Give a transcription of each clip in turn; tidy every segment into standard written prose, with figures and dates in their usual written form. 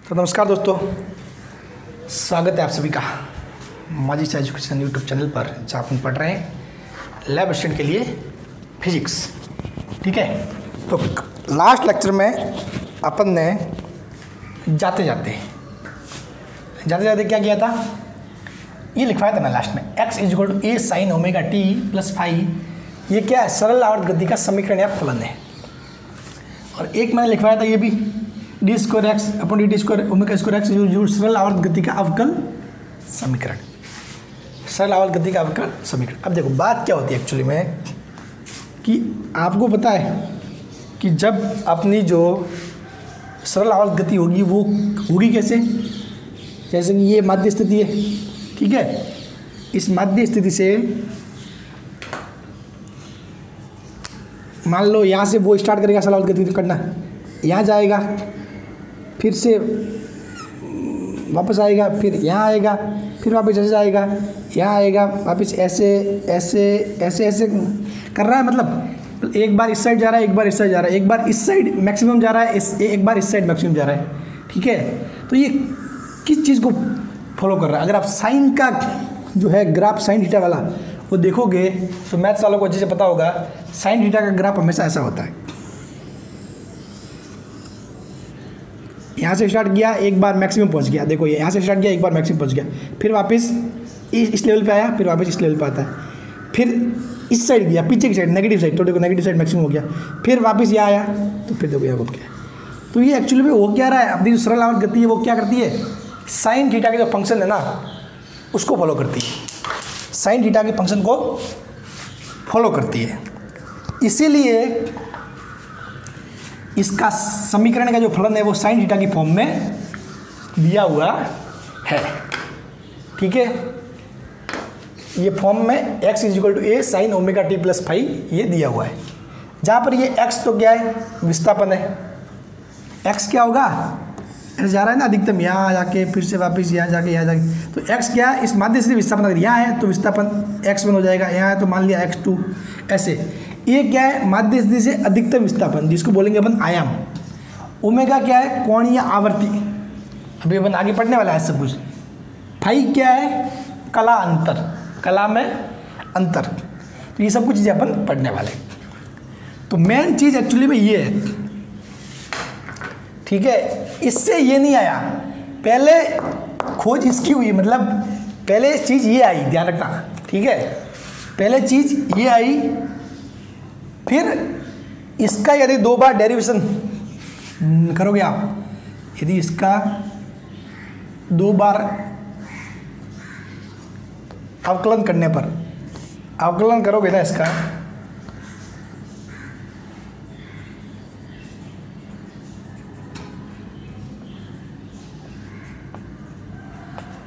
तो नमस्कार दोस्तों, स्वागत है आप सभी का माजिद एजुकेशन यूट्यूब चैनल पर, जहाँ अपन पढ़ रहे हैं लैब असिस्टेंट के लिए फिजिक्स। ठीक है, तो लास्ट लेक्चर में अपन ने जाते जाते क्या किया था, ये लिखवाया था ना लास्ट में, x = a sin omega t plus phi. ये क्या है, सरल आवर्त गति का समीकरण या फलन है। और एक मैंने लिखवाया था ये भी, d²x/dt² ओमेगा स्क्वायर x जो सरल आवर्त गति का अवकल समीकरण, सरल आवर्त गति का अवकल समीकरण। अब देखो बात क्या होती है एक्चुअली में, कि आपको पता है कि जब अपनी जो सरल आवर्त गति होगी वो होगी कैसे, जैसे कि ये माध्य स्थिति है। ठीक है, इस माध्य स्थिति से मान लो यहाँ से वो स्टार्ट करेगा सरल आवर्त गति करना, यहाँ जाएगा, फिर से वापस आएगा, फिर यहाँ आएगा, फिर वापस ऐसे जाएगा, यहाँ आएगा, वापस ऐसे ऐसे ऐसे ऐसे कर रहा है। मतलब एक बार इस साइड जा रहा है, एक बार इस साइड जा रहा है, एक बार इस साइड मैक्सिमम जा रहा है, एक बार इस साइड मैक्सिमम जा रहा है। ठीक है, तो ये किस चीज़ को फॉलो कर रहा है। अगर आप साइन का जो है ग्राफ, साइन थीटा वाला वो देखोगे तो मैथ्स वालों को अच्छे से पता होगा, साइन थीटा का ग्राफ हमेशा ऐसा होता है। यहाँ से स्टार्ट किया, एक बार मैक्सिमम पहुँच गया, देखो ये यहाँ से स्टार्ट किया, एक बार मैक्सिमम पहुँच गया, फिर वापस इस लेवल पे आया, फिर वापस इस लेवल पे आता है, फिर इस साइड गया, पीछे की साइड नेगेटिव साइड, तो देखो नेगेटिव साइड मैक्सिमम हो गया, फिर वापस यहाँ आया, तो फिर देखो यहाँ घूम गया। तो ये एक्चुअली में हो क्या रहा है, अपनी जो सरल आवर्त गति है वो क्या करती है, साइन थीटा के जो फंक्शन है ना उसको फॉलो करती है, साइन थीटा के फंक्शन को फॉलो करती है। इसीलिए इसका समीकरण का जो फलन है वो साइन थीटा की फॉर्म में दिया हुआ है। ठीक है, ये फॉर्म में x = a sin omega t plus phi ये दिया हुआ है, जहाँ पर ये x तो क्या है, विस्थापन है। x क्या होगा, ऐसे जा रहा है ना अधिकतम, यहाँ जाके फिर से वापस यहाँ जाके यहाँ जाके, तो x क्या है, इस माध्य से विस्थापन अगर यहाँ है तो विस्थापन x1 हो जाएगा, यहाँ है तो मान लिया x2 ऐसे। ये क्या है, माध्य स्थिति से अधिकतम विस्थापन जिसको बोलेंगे अपन आयाम। ओमेगा क्या है, कोणीय आवर्ती, अभी अपन आगे पढ़ने वाला है सब कुछ। फाई क्या है, कला अंतर, कला में अंतर। तो ये सब कुछ चीज़ें अपन पढ़ने वाले हैं। तो मेन चीज़ एक्चुअली में ये है, ठीक है, इससे ये नहीं आया, पहले खोज इसकी हुई, मतलब पहले चीज़ ये आई, ध्यान रखना। ठीक है, पहले चीज़ ये आई, फिर इसका यदि दो बार डेरिवेशन करोगे आप, यदि इसका दो बार अवकलन करने पर, अवकलन करोगे ना इसका,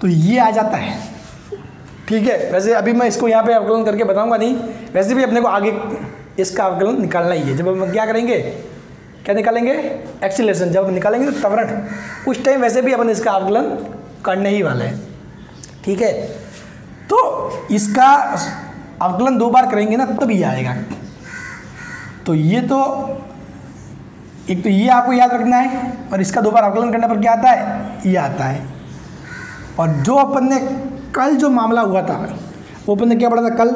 तो ये आ जाता है। ठीक है, वैसे अभी मैं इसको यहाँ पे अवकलन करके बताऊंगा नहीं, वैसे भी अपने को आगे इसका अवकलन निकालना ही है। जब हम क्या करेंगे, क्या निकालेंगे, एक्सीलरेशन जब निकालेंगे तो त्वरण, उस टाइम वैसे भी अपन इसका अवकलन करने ही वाले हैं। ठीक है, तो इसका अवकलन दो बार करेंगे ना तब ये आएगा। तो ये तो एक तो ये आपको याद रखना है, और इसका दो बार अवकलन करने पर क्या आता है, ये आता है। और जो अपन ने कल जो मामला हुआ था वो अपन ने क्या पढ़ा था कल,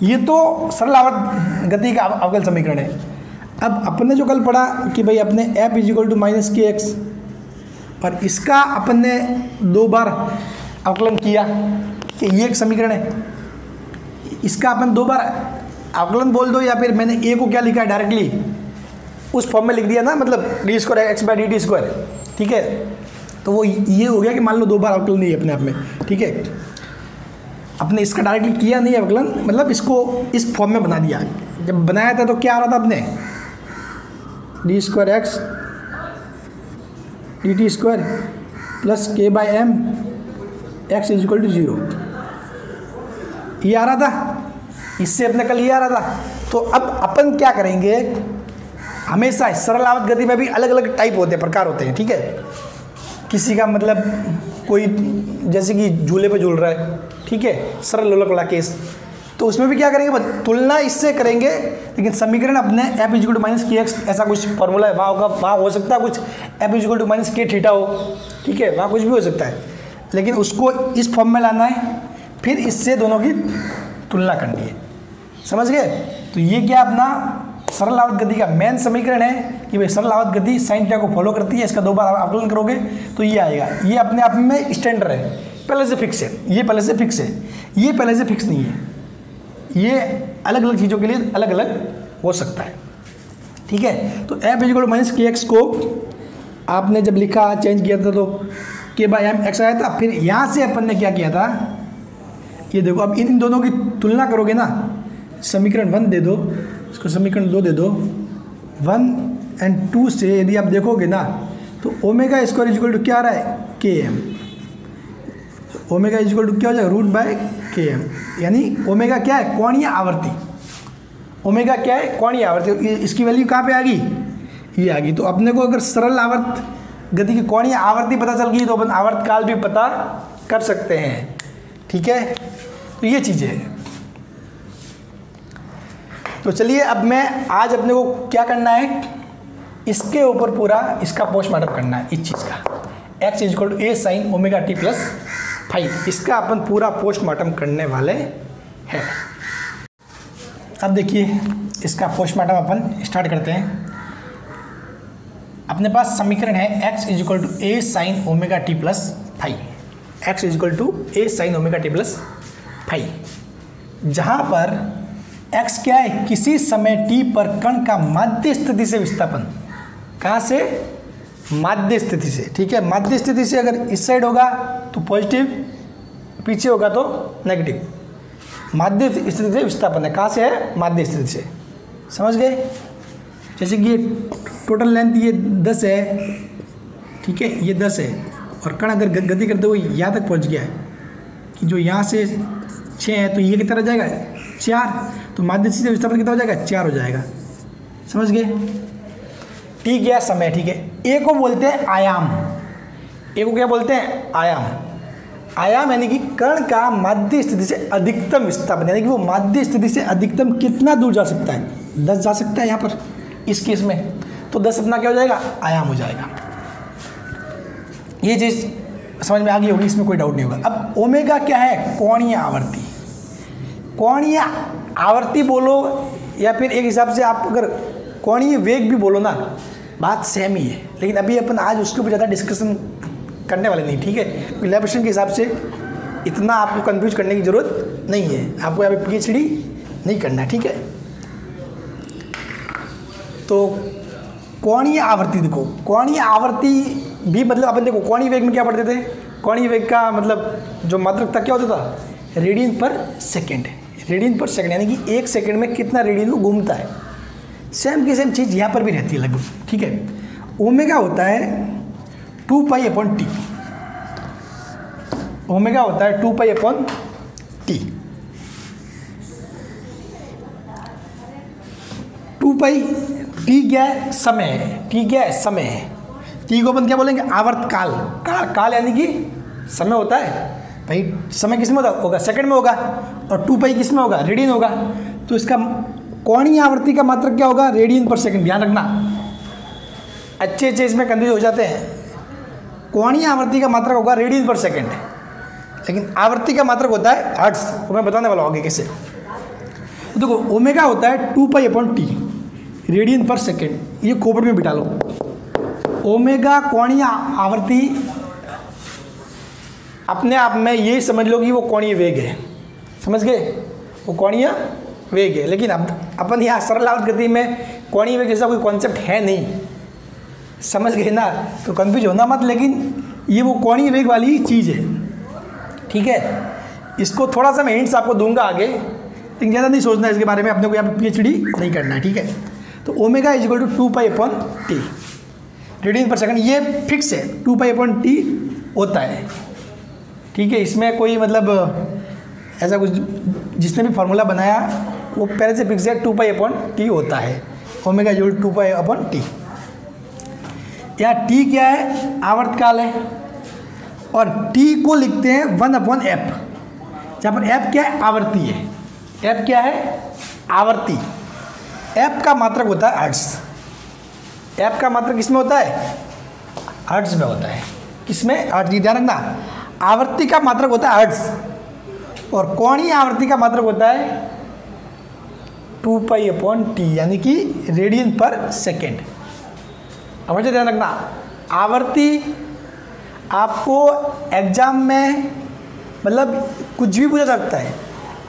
ये तो सरल आवर्त गति का अवकल समीकरण है। अब अपन ने जो कल पढ़ा कि भाई अपने f = -kx, और इसका अपन ने दो बार अवकलन किया कि ये एक समीकरण है, इसका अपन दो बार अवकलन बोल दो, या फिर मैंने a को क्या लिखा है डायरेक्टली उस फॉर्म में लिख दिया ना, मतलब d²x/dt²। ठीक है, तो वो ये हो गया कि मान लो दो बार अवकलन नहीं है अपने आप में। ठीक है, अपने इसका डायरेक्टली किया नहीं अवकलन, मतलब इसको इस फॉर्म में बना दिया। जब बनाया था तो क्या आ रहा था अपने, d² dt² plus k/m x = 0, ये आ रहा था, इससे अपने कल ये आ रहा था। तो अब अपन क्या करेंगे, हमेशा सरल आवर्त गति में भी अलग अलग टाइप होते हैं, प्रकार होते हैं। ठीक है, किसी का मतलब कोई जैसे कि झूले पे झूल रहा है, ठीक है, सरल लोलक वाला केस, तो उसमें भी क्या करेंगे, तुलना इससे करेंगे, लेकिन समीकरण अपने f इक्वल टू माइनस के एक्स, ऐसा कुछ फॉर्मूला है वहाँ होगा, वहाँ हो सकता है कुछ f इक्वल टू माइनस के थीटा हो, ठीक है, वहाँ कुछ भी हो सकता है, लेकिन उसको इस फॉर्म में लाना है, फिर इससे दोनों की तुलना करनी है। समझ गए? तो ये क्या अपना सरल आवत गति का मेन समीकरण है कि भाई सरल आवत गति साइन थीटा को फॉलो करती है। इसका 2 बार आकलन करोगे तो ये आएगा। ये अपने आप में स्टैंडर्ड है, पहले से फिक्स है, ये पहले से फिक्स है, ये पहले से फिक्स नहीं है, ये अलग अलग चीज़ों के लिए अलग अलग हो सकता है, ठीक है। तो f इक्वल टू माइनस के एक्स को आपने जब लिखा चेंज किया था तो के बाय एम एक्स आया था। फिर यहाँ से अपन ने क्या किया था, ये देखो, अब इन दोनों की तुलना करोगे ना, समीकरण 1 दे दो, इसको समीकरण 2 दे दो, 1 और 2 से यदि आप देखोगे ना तो ओमेगा स्क्वायर इक्वल टू क्या आ रहा है, के एम। ओमेगा इक्वल टू क्या हो जाएगा, रूट बाय के एम, यानी ओमेगा क्या है, कोणीय आवर्ती। ओमेगा क्या है, कोणीय आवर्ती। इसकी वैल्यू कहाँ पे आ गई, ये आ गई। तो अपने को अगर सरल आवर्त गति की कोणीय आवर्ती पता चल गई तो अपन आवर्त काल भी पता कर सकते हैं, ठीक है। तो ये चीज़ें है। तो चलिए अब मैं आज अपने को क्या करना है, इसके ऊपर पूरा इसका पोस्टमार्टम करना है, इस चीज़ का x equal to a sine omega t plus five, इसका अपन पूरा पोस्टमार्टम करने वाले हैं। अब देखिए इसका पोस्टमार्टम अपन स्टार्ट करते हैं। अपने पास समीकरण है x equal to a sine omega t plus five, x equal to a sine omega t plus five, जहाँ पर x क्या है, किसी समय t पर कण का माध्य स्थिति से विस्थापन। कहाँ से, माध्य स्थिति से, ठीक है। माध्य स्थिति से अगर इस साइड होगा तो पॉजिटिव, पीछे होगा तो नेगेटिव। माध्य स्थिति से विस्थापन है, कहाँ से है, माध्य स्थिति से। समझ गए? जैसे कि ये टोटल लेंथ ये 10 है, ठीक है, ये 10 है, और कण अगर गति करते हुए यहाँ तक पहुँच गया है कि जो यहाँ से 6 है तो ये कितना जाएगा, 4, तो माध्य स्थिति से विस्थापन कितना हो जाएगा, 4 हो जाएगा। समझ गए? टी गया समय, ठीक है। ए को बोलते हैं आयाम, ए को क्या बोलते हैं, आयाम। आयाम यानी कि कण का माध्य स्थिति से अधिकतम विस्थापन, यानी कि वो माध्य स्थिति से अधिकतम कितना दूर जा सकता है, 10 जा सकता है यहाँ पर इस केस में, तो 10 अपना क्या हो जाएगा, आयाम हो जाएगा। ये चीज़ समझ में आ गई होगी, इसमें कोई डाउट नहीं होगा। अब ओमेगा क्या है, कोणीय आवर्ती। कोणीय आवर्ती बोलो या फिर एक हिसाब से आप अगर कोणीय वेग भी बोलो ना, बात सेम ही है, लेकिन अभी अपन आज उसके ऊपर ज़्यादा डिस्कशन करने वाले नहीं, ठीक है। इलेक्ट्रिशियन के हिसाब से इतना आपको कंफ्यूज करने की ज़रूरत नहीं है, आपको यहाँ पे पीएचडी नहीं करना है, ठीक है। तो कोणीय आवर्ती देखो, कोणीय आवर्ती भी मतलब अपन देखो कोणीय वेग में क्या पढ़ते थे, कोणीय वेग का मतलब जो मात्रक था क्या होता था, रेडियन पर सेकेंड। रेडियन पर सेकेंड यानी कि 1 सेकेंड में कितना रेडियन वो घूमता है। सेम की सेम चीज़ यहाँ पर भी रहती है लगभग, ठीक है। ओमेगा होता है 2 पाई अपॉन टी, ओमेगा होता है 2 pi upon T. 2 pi T क्या है, समय है, टी क्या है, समय है। टी को अपन क्या बोलेंगे, आवर्त काल। काल यानी कि समय होता है भाई, समय किस में होगा, सेकंड में होगा, और 2 पाई किस में होगा, रेडियन होगा। तो इसका कोणीय आवर्ती का मात्रक क्या होगा, रेडियन पर सेकंड। ध्यान रखना, अच्छे इसमें कंफ्यूज हो जाते हैं। कोणीय आवर्ती का मात्रक होगा रेडियन पर सेकंड, लेकिन आवर्ती का मात्रक होता है हर्ट्ज, वो मैं बताने वाला हूँ आगे कैसे। तो देखो ओमेगा होता है 2 पाई अपॉन टी, रेडियन पर सेकंड, ये कोपड़ में बिठा लो। ओमेगा कोणीय आवर्ती अपने आप में ये समझ लो कि वो कोणीय वेग है। समझ गए, वो कोणीय वेग है, लेकिन अब अपन यहाँ सरल आवर्त गति में कोणीय वेग जैसा कोई कॉन्सेप्ट है नहीं। समझ गए ना, तो कंफ्यूज होना मत, लेकिन ये वो कोणीय वेग वाली ही चीज़ है, ठीक है। इसको थोड़ा सा मैं हिंट्स आपको दूंगा आगे, लेकिन ज़्यादा नहीं सोचना है इसके बारे में, अपने को यहाँ पे पीएचडी नहीं करना है, ठीक है। तो omega is equal to 2 pi upon t, radian पर सेकंड, ये फिक्स है, 2 पाई अपॉन टी होता है, ठीक है। इसमें कोई मतलब ऐसा कुछ जिसने भी फार्मूला बनाया वो पहले से फिक्स है, 2 पाई अपॉन टी होता है। Omega is equal to 2 pi upon t. यहाँ टी क्या है, आवर्तकाल है, और टी को लिखते हैं 1 अपॉन एफ, जहाँ पर एफ क्या है, आवर्ती है। एफ क्या है? आवर्ती। एफ का मात्रक होता है हर्ट्ज। एफ का मात्रक किसमें होता है? हर्ट्ज में होता है। किसमें? हर्ट्ज। ध्यान रखना, आवर्ती का मात्रक होता है हर्ट्ज और कोणीय आवर्ती का मात्रक होता है 2π/t, यानी कि रेडियन पर सेकेंड। अब मुझे ध्यान रखना, आवर्ती आपको एग्जाम में मतलब कुछ भी पूछा सकता है।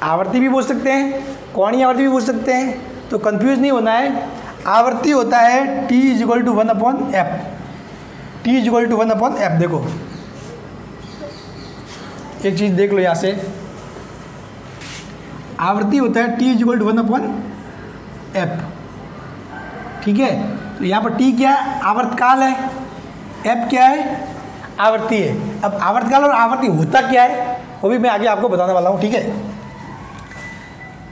आवर्ती भी पूछ सकते हैं, कोणीय आवर्ती भी पूछ सकते हैं, तो कंफ्यूज नहीं होना है। आवर्ती होता है t = 1/f। t = 1/f। देखो एक चीज़ देख लो यहाँ से, आवर्ती होता है t = 1/f। ठीक है, तो यहाँ पर t क्या है? आवर्तकाल है। f क्या है? आवर्ती है। अब आवर्तकाल और आवर्ती होता क्या है वो भी मैं आगे आपको बताने वाला हूँ। ठीक है,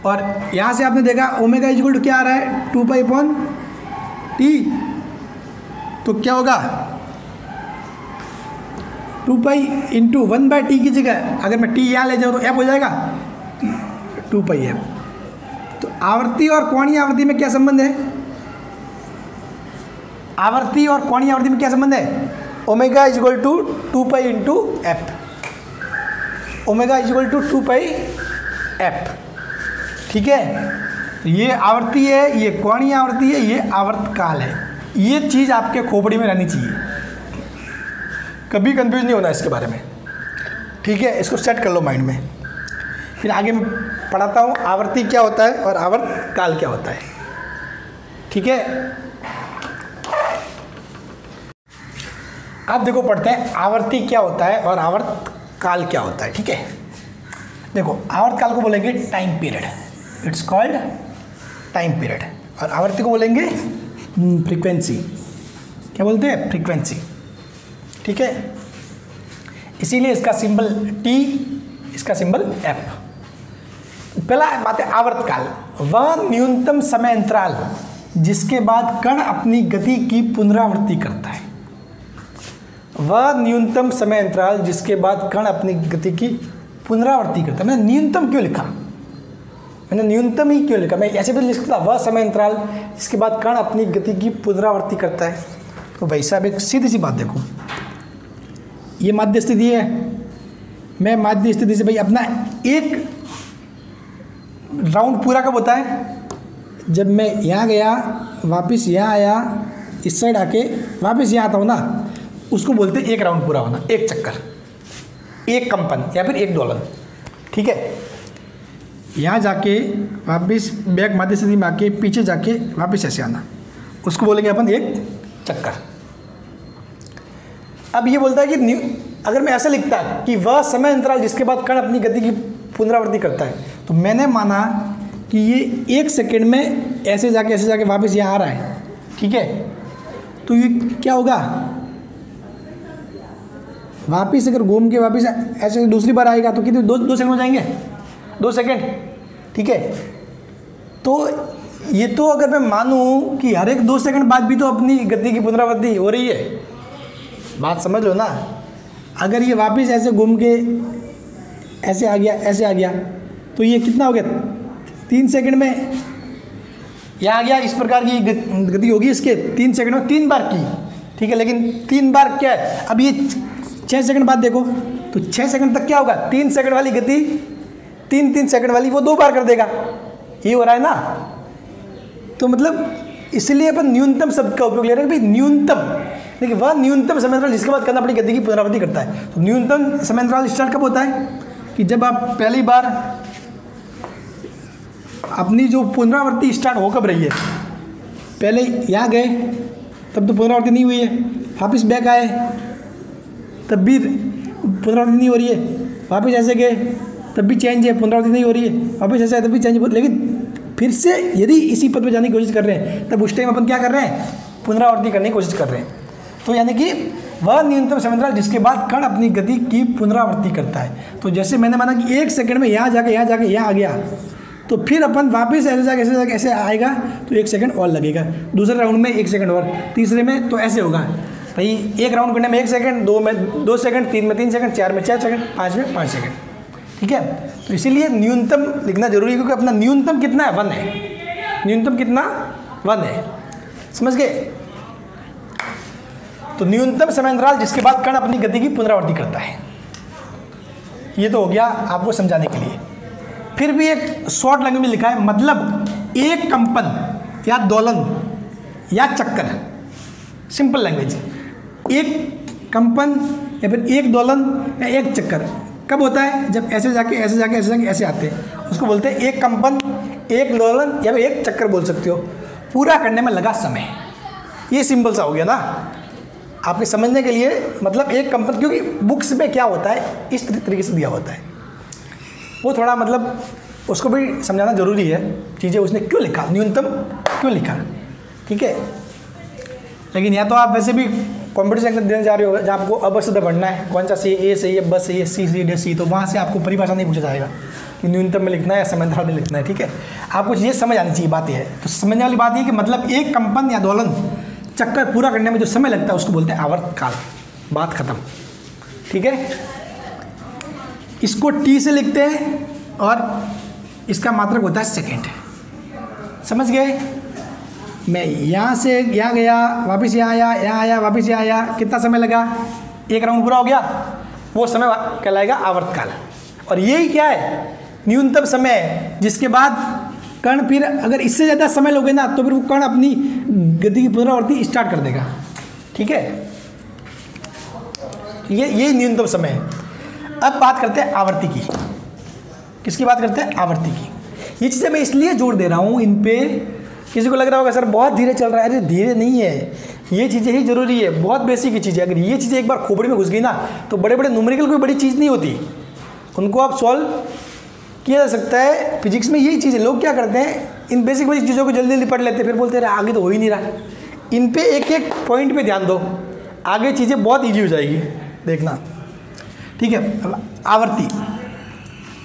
और यहाँ से आपने देखा ओमेगा = क्या आ रहा है? 2π/t। तो क्या होगा? 2π × 1/t की जगह अगर मैं t यहाँ ले जाऊँ तो f हो जाएगा 2πf। तो आवर्ती और कोणीय आवर्ती में क्या संबंध है? आवर्ती और कोणीय आवर्ती में क्या संबंध है? Omega = 2π × f। Omega = 2πf। ठीक है, ये आवर्ती है, ये कोणीय आवर्ती है, ये आवर्तकाल है। ये चीज़ आपके खोपड़ी में रहनी चाहिए, कभी कंफ्यूज नहीं होना इसके बारे में। ठीक है, इसको सेट कर लो माइंड में। फिर आगे मैं पढ़ाता हूँ आवर्ती क्या होता है और आवर्तकाल क्या होता है। ठीक है, अब देखो पढ़ते हैं आवर्ती क्या होता है और आवर्तकाल क्या होता है। ठीक है, देखो आवर्तकाल को बोलेंगे time period, it's called time period. और आवर्ती को बोलेंगे फ्रीक्वेंसी। क्या बोलते हैं? फ्रीक्वेंसी। ठीक है, इसीलिए इसका सिंबल T, इसका सिंबल F। पहला बात है आवर्तकाल, वह न्यूनतम समय अंतराल जिसके बाद कण अपनी गति की पुनरावृत्ति करता है। वह न्यूनतम समय अंतराल जिसके बाद कण अपनी गति की पुनरावृत्ति करता है। मैंने न्यूनतम क्यों लिखा? मैंने न्यूनतम ही क्यों लिखा? मैं ऐसे भी लिख सकता, वह समय अंतराल जिसके बाद कण अपनी गति की पुनरावृत्ति करता है। तो भाई साहब एक सीधी सी बात देखो, ये माध्य स्थिति है, मैं माध्य स्थिति से भाई अपना एक राउंड पूरा कब होता है? जब मैं यहाँ गया, वापस यहाँ आया, इस साइड आके वापस यहाँ आता हूँ ना, उसको बोलते हैं एक राउंड पूरा होना, एक चक्कर, एक कंपन या फिर एक दोलन। ठीक है, यहाँ जाके वापस बैक माध्य स्थिति में आके पीछे जाके वापस ऐसे आना, उसको बोलेंगे अपन एक चक्कर। अब ये बोलता है कि अगर मैं ऐसे लिखता कि वह समय अंतराल जिसके बाद कण अपनी गति की पुनरावृत्ति करता है, तो मैंने माना कि ये एक सेकंड में ऐसे जाके वापस यहाँ आ रहा है। ठीक है, तो ये क्या होगा? वापस अगर घूम के वापस ऐसे दूसरी बार आएगा तो कितने दो सेकंड हो जाएंगे? 2 सेकंड। ठीक है, तो ये तो अगर मैं मानूं कि हर एक 2 सेकंड बाद भी तो अपनी गति की पुनरावृत्ति हो रही है, बात समझ लो ना। अगर ये वापस ऐसे घूम के ऐसे आ गया, ऐसे आ गया, तो ये कितना हो गया? 3 सेकंड में यहाँ आ गया। इस प्रकार की गति होगी इसके 3 सेकंड में 3 बार की। ठीक है, लेकिन 3 बार क्या है? अब ये 6 सेकंड बाद देखो, तो 6 सेकंड तक क्या होगा? 3 सेकंड वाली गति 3 सेकंड वाली वो 2 बार कर देगा। ये हो रहा है ना। तो मतलब इसलिए अपन न्यूनतम शब्द का उपयोग ले रहे हैं। भाई न्यूनतम, देखिए वह न्यूनतम समय अंतराल जिसके बाद करना अपनी गति की पुनरावृत्ति करता है। तो न्यूनतम समय अंतराल स्टार्ट कब होता है? कि जब आप पहली बार अपनी जो पुनरावृत्ति स्टार्ट हो कब रही है? पहले यहाँ गए तब तो पुनरावृत्ति नहीं हुई है, वापस बैक आए तब भी पुनरावृत्ति नहीं हो रही है, वापस ऐसे गए तब भी चेंज है, पुनरावृत्ति नहीं हो रही है, वापस ऐसे तब भी चेंज। लेकिन फिर से यदि इसी पद पर जाने की कोशिश कर रहे हैं तब उस टाइम अपन क्या कर रहे हैं? पुनरावृत्ति करने की कोशिश कर रहे हैं। तो यानी कि वह न्यूनतम समय अंतराल जिसके बाद कण अपनी गति की पुनरावृत्ति करता है। तो जैसे मैंने माना कि 1 सेकंड में यहाँ जाके यहाँ आ गया, तो फिर अपन वापस ऐसे जाके ऐसे आएगा तो 1 सेकंड और लगेगा, दूसरे राउंड में 1 सेकंड और, तीसरे में तो ऐसे होगा भाई। एक राउंड करने में 1 सेकंड, 2 में 2 सेकंड, 3 में 3 सेकंड, 4 में 4 सेकंड, 5 में 5 सेकंड। ठीक है। तो इसीलिए न्यूनतम लिखना जरूरी है, क्योंकि अपना न्यूनतम कितना है 1 है, न्यूनतम कितना 1 है, समझ गए। तो न्यूनतम समय अंतराल जिसके बाद कण अपनी गति की पुनरावृत्ति करता है, ये तो हो गया आपको समझाने के लिए। फिर भी एक शॉर्ट लैंग्वेज में लिखा है, मतलब एक कंपन या दोलन या चक्कर, सिंपल लैंग्वेज, एक कंपन या फिर एक दोलन या एक चक्कर कब होता है, जब ऐसे जाके ऐसे जाके ऐसे जाके ऐसे आते हैं, उसको बोलते हैं एक कंपन, एक दोलन या फिर एक चक्कर बोल सकते हो, पूरा करने में लगा समय। ये सिंपल सा हो गया ना आपके समझने के लिए। मतलब एक कंपन, क्योंकि बुक्स में क्या होता है इस तरीके से दिया होता है, वो थोड़ा मतलब उसको भी समझाना जरूरी है, चीज़ें उसने क्यों लिखा, न्यूनतम क्यों लिखा, ठीक है। लेकिन या तो आप वैसे भी कॉम्पिटिशन एग्जाम देने जा रहे हो जहाँ आपको अब से पढ़ना है, कौन सा सही है, ए सही है, बस सही है, सी सही है, सी, तो वहाँ से आपको परिभाषा नहीं पूछा जाएगा कि न्यूनतम में लिखना है या समय अंतराल में लिखना है, ठीक है। आपको ये समझ आनी चाहिए, बात यह है। तो समझने वाली बात ये कि मतलब एक कंपन या दोलन चक्कर पूरा करने में जो समय लगता है उसको बोलते हैं आवर्त काल, बात खत्म, ठीक है। इसको टी से लिखते हैं और इसका मात्रक होता है सेकेंड, समझ गए। मैं यहाँ से यहाँ गया, वापस यहाँ आया, यहाँ आया, वापस यहाँ आया, कितना समय लगा, एक राउंड पूरा हो गया, वो समय कहलाएगा आवर्तकाल। और यही क्या है, न्यूनतम समय है, जिसके बाद कण फिर अगर इससे ज़्यादा समय लोगे ना तो फिर वो कण अपनी गति की पुनरावृत्ति स्टार्ट कर देगा, ठीक है। ये न्यूनतम समय है। अब बात करते हैं आवर्ती की। किसकी बात करते हैं, आवर्ती की। ये चीज़ें मैं इसलिए जोर दे रहा हूँ इन पे, किसी को लग रहा होगा सर बहुत धीरे चल रहा है, अरे धीरे नहीं है, ये चीज़ें ही जरूरी है, बहुत बेसिक की चीज़ें। अगर ये चीज़ें एक बार खोपड़ी में घुस गई ना तो बड़े बड़े न्यूमेरिकल कोई बड़ी चीज़ नहीं होती, उनको आप सॉल्व किया जा सकता है। फिजिक्स में यही चीज़ है, लोग क्या करते हैं इन बेसिक चीज़ों को जल्दी जल्दी पढ़ लेते हैं, फिर बोलते हैं आगे तो हो ही नहीं रहा। इन पे एक एक पॉइंट पे ध्यान दो, आगे चीज़ें बहुत ईजी हो जाएगी, देखना, ठीक है। अब आवर्ती,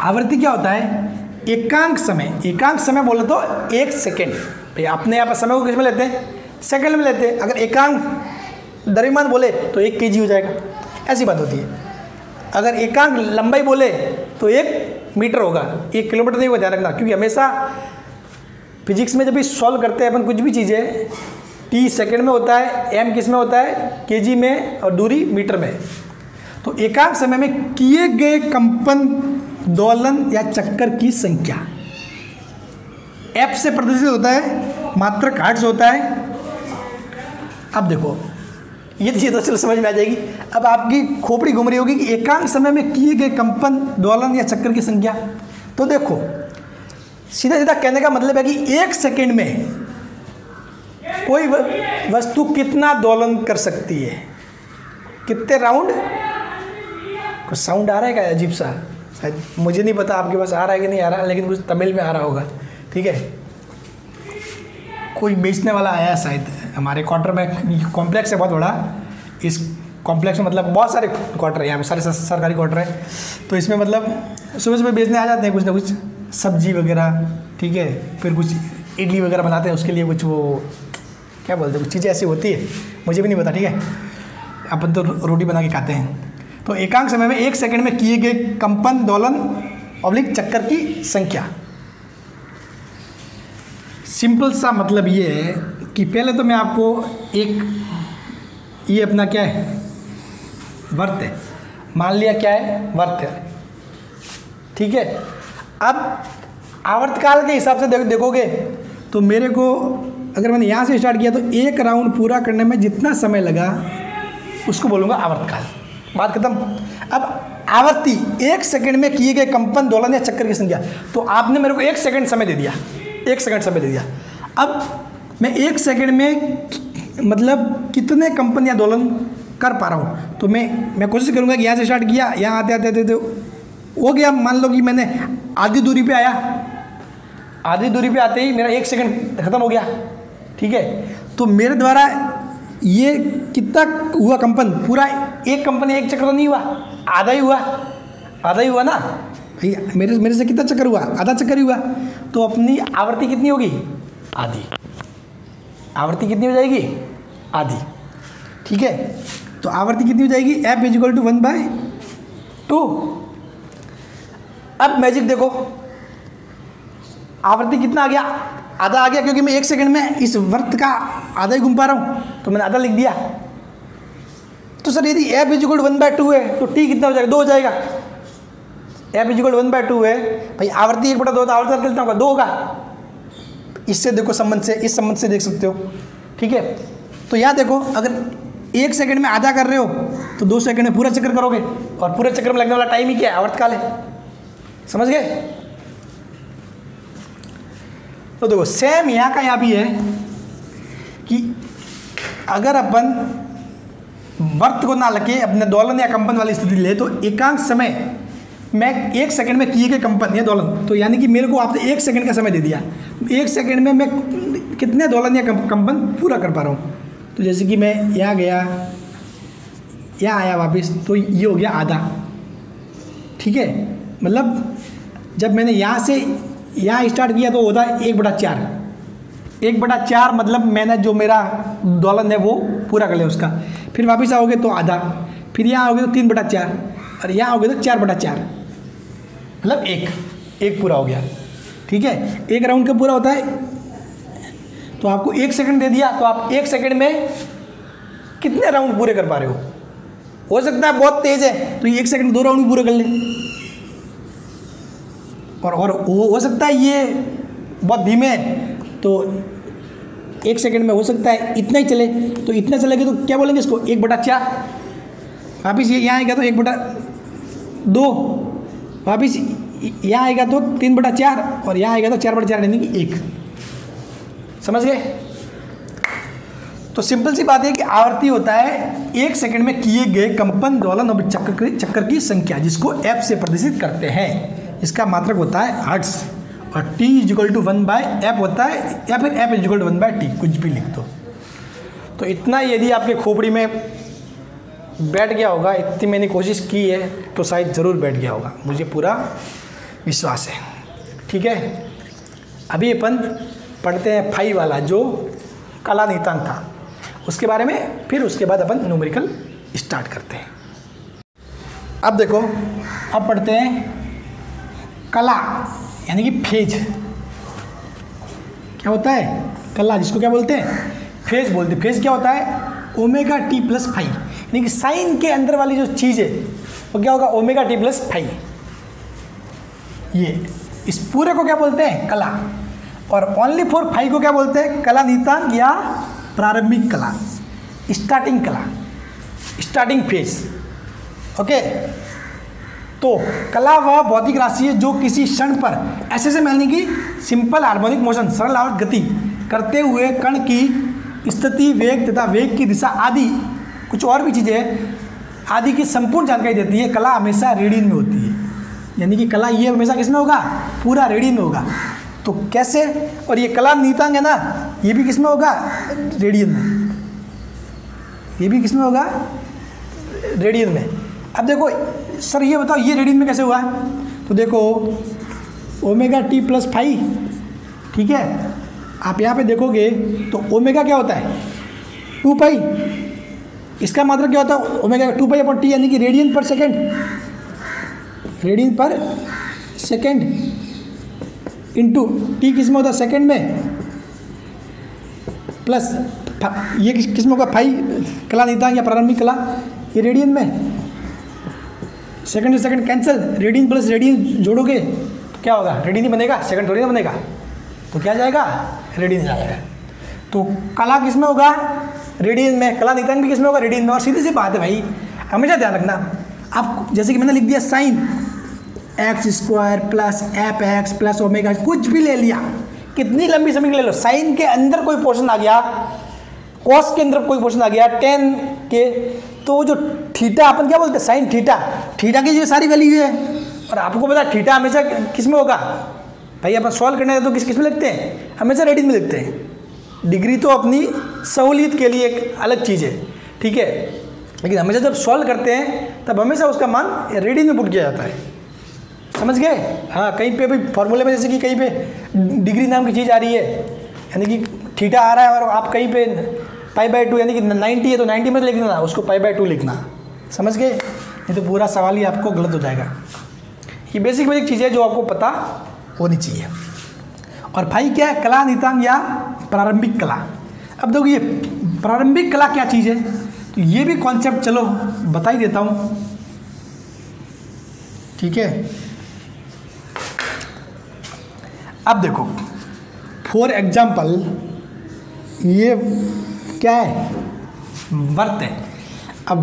आवर्ती क्या होता है, एकांक समय। एकांक समय बोले तो 1 सेकेंड, भाई अपने यहाँ पर समय को किस में लेते हैं, सेकंड में लेते हैं। अगर एकांक द्रव्यमान बोले तो 1 kg हो जाएगा, ऐसी बात होती है। अगर एकांक लंबाई बोले तो 1 मीटर होगा, 1 किलोमीटर नहीं होगा, ध्यान रखना। क्योंकि हमेशा फिजिक्स में जब भी सॉल्व करते हैं अपन कुछ भी चीज़ें, टी सेकंड में होता है, एम किस में होता है, केजी में, और दूरी मीटर में। तो एकांक समय में किए गए कंपन, दोलन या चक्कर की संख्या एफ से प्रदर्शित होता है, मात्रक हर्ट्ज होता है। अब देखो ये चीज़ तो चलो समझ में आ जाएगी। अब आपकी खोपड़ी घूम रही होगी कि एकांक समय में किए गए कंपन, दोलन या चक्कर की संख्या। तो देखो सीधा सीधा कहने का मतलब है कि 1 सेकेंड में कोई वस्तु कितना दोलन कर सकती है, कितने राउंड। कुछ साउंड आ रहा है क्या अजीब सा, शायद मुझे नहीं पता आपके पास आ रहा है कि नहीं आ रहा, लेकिन कुछ तमिल में आ रहा होगा, ठीक है। कोई बेचने वाला आया शायद हमारे क्वार्टर में, कॉम्प्लेक्स है बहुत बड़ा, इस कॉम्प्लेक्स में मतलब बहुत सारे क्वार्टर है, यहाँ पे सारे सरकारी क्वार्टर है। तो इसमें मतलब सुबह सुबह बेचने आ जाते हैं कुछ ना कुछ सब्जी वगैरह, ठीक है, फिर कुछ इडली वगैरह बनाते हैं, उसके लिए कुछ वो क्या बोलते हैं, कुछ चीज़ें ऐसी होती है, मुझे भी नहीं पता, ठीक है। अपन तो रोटी बना के खाते हैं। तो एकांक समय में 1 सेकेंड में किए गए कंपन, दोलन ऑब्लिक चक्कर की संख्या। सिंपल सा मतलब ये है कि पहले तो मैं आपको एक, ये अपना क्या है, वर्त है, मान लिया क्या है, वर्त है, ठीक है। अब आवर्तकाल के हिसाब से देखोगे तो मेरे को, अगर मैंने यहाँ से स्टार्ट किया तो 1 राउंड पूरा करने में जितना समय लगा उसको बोलूँगा आवर्तकाल, बात खत्म। अब आवर्ती 1 सेकेंड में किए गए कंपन, दोलन या चक्कर की संख्या। तो आपने मेरे को 1 सेकेंड समय दे दिया, 1 सेकेंड समय दे दिया। अब मैं 1 सेकेंड में मतलब कितने कंपन या दोलन कर पा रहा हूँ, तो मैं कोशिश करूँगा कि यहाँ से स्टार्ट किया, यहाँ आते आते आते तो हो गया, मान लो कि मैंने आधी दूरी पे आया, आधी दूरी पे आते ही मेरा 1 सेकेंड ख़त्म हो गया, ठीक है। तो मेरे द्वारा ये कितना हुआ कंपन, पूरा एक कंपन, एक चक्कर तो नहीं हुआ, आधा ही हुआ, आधा ही हुआ ना भैया, मेरे से कितना चक्कर हुआ, आधा चक्कर ही हुआ। तो अपनी आवृत्ति कितनी होगी, आधी, आवृत्ति कितनी हो जाएगी, आधी, ठीक है। तो आवृत्ति कितनी हो जाएगी, F = 1/2। अब मैजिक देखो, आवृत्ति कितना आ गया, आधा आ गया, क्योंकि मैं 1 सेकंड में इस वृत्त का आधा ही घूम पा रहा हूँ, तो मैंने आधा लिख दिया। तो सर यदि f = 1/2 है तो t कितना हो जाएगा, 2 हो जाएगा। f = 1/2 है भाई, आवृत्ति 1/2 तो आवृत्ति कितना होगा, 2 होगा। इससे देखो संबंध से, इस संबंध से देख सकते हो, ठीक है। तो यहाँ देखो, अगर 1 सेकंड में आधा कर रहे हो तो 2 सेकंड में पूरा चक्कर करोगे, और पूरे चक्कर में लगने वाला टाइम ही क्या है, आवर्तकाल है। समझ गए? तो देखो सेम यहाँ का यहाँ भी है कि अगर अपन वर्त को ना लगे अपने दोलन या कंपन वाली स्थिति ले, तो एकांक समय मैं 1 सेकंड में किए गए कंपन या दोलन, तो यानी कि मेरे को आपने 1 सेकंड का समय दे दिया, 1 सेकंड में मैं कितने दोलन या कंपन पूरा कर पा रहा हूँ। तो जैसे कि मैं यहाँ गया, यहाँ आया वापस, तो ये हो गया आधा, ठीक है। मतलब जब मैंने यहाँ से यहाँ स्टार्ट किया तो होता है 1/4, 1/4 मतलब मैंने जो मेरा दोलन है वो पूरा कर लिया उसका। फिर वापस आओगे तो आधा, फिर यहाँ आओगे तो 3/4, और यहाँ आओगे तो 4/4, मतलब एक पूरा हो गया, ठीक है। 1 राउंड का पूरा होता है, तो आपको 1 सेकंड दे दिया, तो आप 1 सेकंड में कितने राउंड पूरे कर पा रहे हो सकता है बहुत तेज है तो ये 1 सेकंड 2 राउंड पूरे कर ले, और हो सकता है ये बहुत धीमे है तो 1 सेकंड में हो सकता है इतना ही चले, तो इतना चलेगा तो क्या बोलेंगे इसको, 1/4। वापिस ये यहाँ आएगा तो 1/2, वापिस यहाँ आएगा तो 3/4, और यहाँ आएगा तो 4/4, यानी कि 1। समझ गए? तो सिंपल सी बात है कि आवर्ती होता है 1 सेकंड में किए गए कंपन, दोलन और चक्कर की संख्या, जिसको f से प्रदर्शित करते हैं। इसका मात्रक होता है हर्ट्ज, और t = 1/f होता है, या फिर f = 1/t, कुछ भी लिख दो। तो इतना यदि आपके खोपड़ी में बैठ गया होगा, इतनी मैंने कोशिश की है तो शायद ज़रूर बैठ गया होगा, मुझे पूरा विश्वास है, ठीक है। अभी अपन पढ़ते हैं फाई वाला जो कला नीतांक था, उसके बारे में, फिर उसके बाद अपन न्यूमेरिकल स्टार्ट करते हैं। अब देखो, अब पढ़ते हैं कला, यानी कि फेज। क्या होता है कला, जिसको क्या बोलते हैं, फेज बोलते हैं। फेज क्या होता है, ω/t + φ, यानी कि साइन के अंदर वाली जो चीज़ है वो क्या होगा, ω/t + φ। ये इस पूरे को क्या बोलते हैं, कला। और ओनली फॉर फाई को क्या बोलते हैं, कला नीतांक या प्रारंभिक कला, स्टार्टिंग कला, स्टार्टिंग फेज। ओके, तो कला वह भौतिक राशि है जो किसी क्षण पर ऐसे यानी कि सिंपल हार्मोनिक मोशन, सरल आवर्त गति करते हुए कण की स्थिति, वेग तथा वेग की दिशा आदि कुछ और भी चीज़ें आदि की संपूर्ण जानकारी देती है। कला हमेशा रेडियन में होती है, यानी कि कला ये हमेशा किस में होगा, पूरा रेडियन में होगा। तो कैसे, और ये कला नीतांक है ना, ये भी किस में होगा, रेडियन में, ये भी किस में होगा, रेडियन में। अब देखो सर ये बताओ ये रेडियन में कैसे हुआ, तो देखो ω/t + φ, ठीक है। आप यहाँ पे देखोगे तो ओमेगा क्या होता है, 2π, इसका मतलब क्या होता है, ω/2π/t, यानी कि रेडियन पर सेकेंड, रेडियन पर सेकेंड इंटू टी किस में होता है, सेकेंड में, प्लस ये किस में होगा, फाई, कला नीतांक या प्रारंभिक कला, ये रेडियन में, सेकंड से second cancel, radian plus radian जोड़ोगे तो क्या होगा, रेडियन ही बनेगा, सेकंड थोड़ी ना बनेगा, तो क्या जाएगा, रेडियन जाएगा। तो कला किस में होगा, रेडियन में, कला नीतांक भी किस में होगा, रेडियन में। और सीधी सी बात है भाई, हमेशा ध्यान रखना, आप जैसे कि मैंने लिख दिया साइन x² + fx + ω, कुछ भी ले लिया, कितनी लंबी समय ले लो, साइन के अंदर कोई पोर्शन आ गया, कॉस के अंदर कोई पोर्शन आ गया, टेन के, तो जो थीटा अपन क्या बोलते हैं, साइन थीटा, थीटा की ये सारी वैल्यू है। और आपको पता है थीटा हमेशा किस में होगा भाई, अपन सॉल्व करने तो किस में लिखते हैं, हमेशा रेडियन में लिखते हैं। डिग्री तो अपनी सहूलियत के लिए एक अलग चीज़ है, ठीक है, लेकिन हमेशा जब सॉल्व करते हैं तब हमेशा उसका मान रेडियन में पुट किया जाता है। समझ गए? हाँ, कहीं पे भी फॉर्मूले में जैसे कि कहीं पे डिग्री नाम की चीज़ आ रही है, यानी कि थीटा आ रहा है, और आप कहीं पे π/2 यानी कि 90 है तो 90 में लिख देना, उसको π/2 लिखना। समझ गए? नहीं तो पूरा सवाल ही आपको गलत हो जाएगा। ये बेसिक बेसिक चीज़ें जो आपको पता होनी चाहिए। और भाई क्या है, कला नितांग या प्रारंभिक कला। अब देखो ये प्रारंभिक कला क्या चीज़ है, तो ये भी कॉन्सेप्ट चलो बता ही देता हूँ, ठीक है। अब देखो फॉर एग्जाम्पल ये क्या है, वर्त है। अब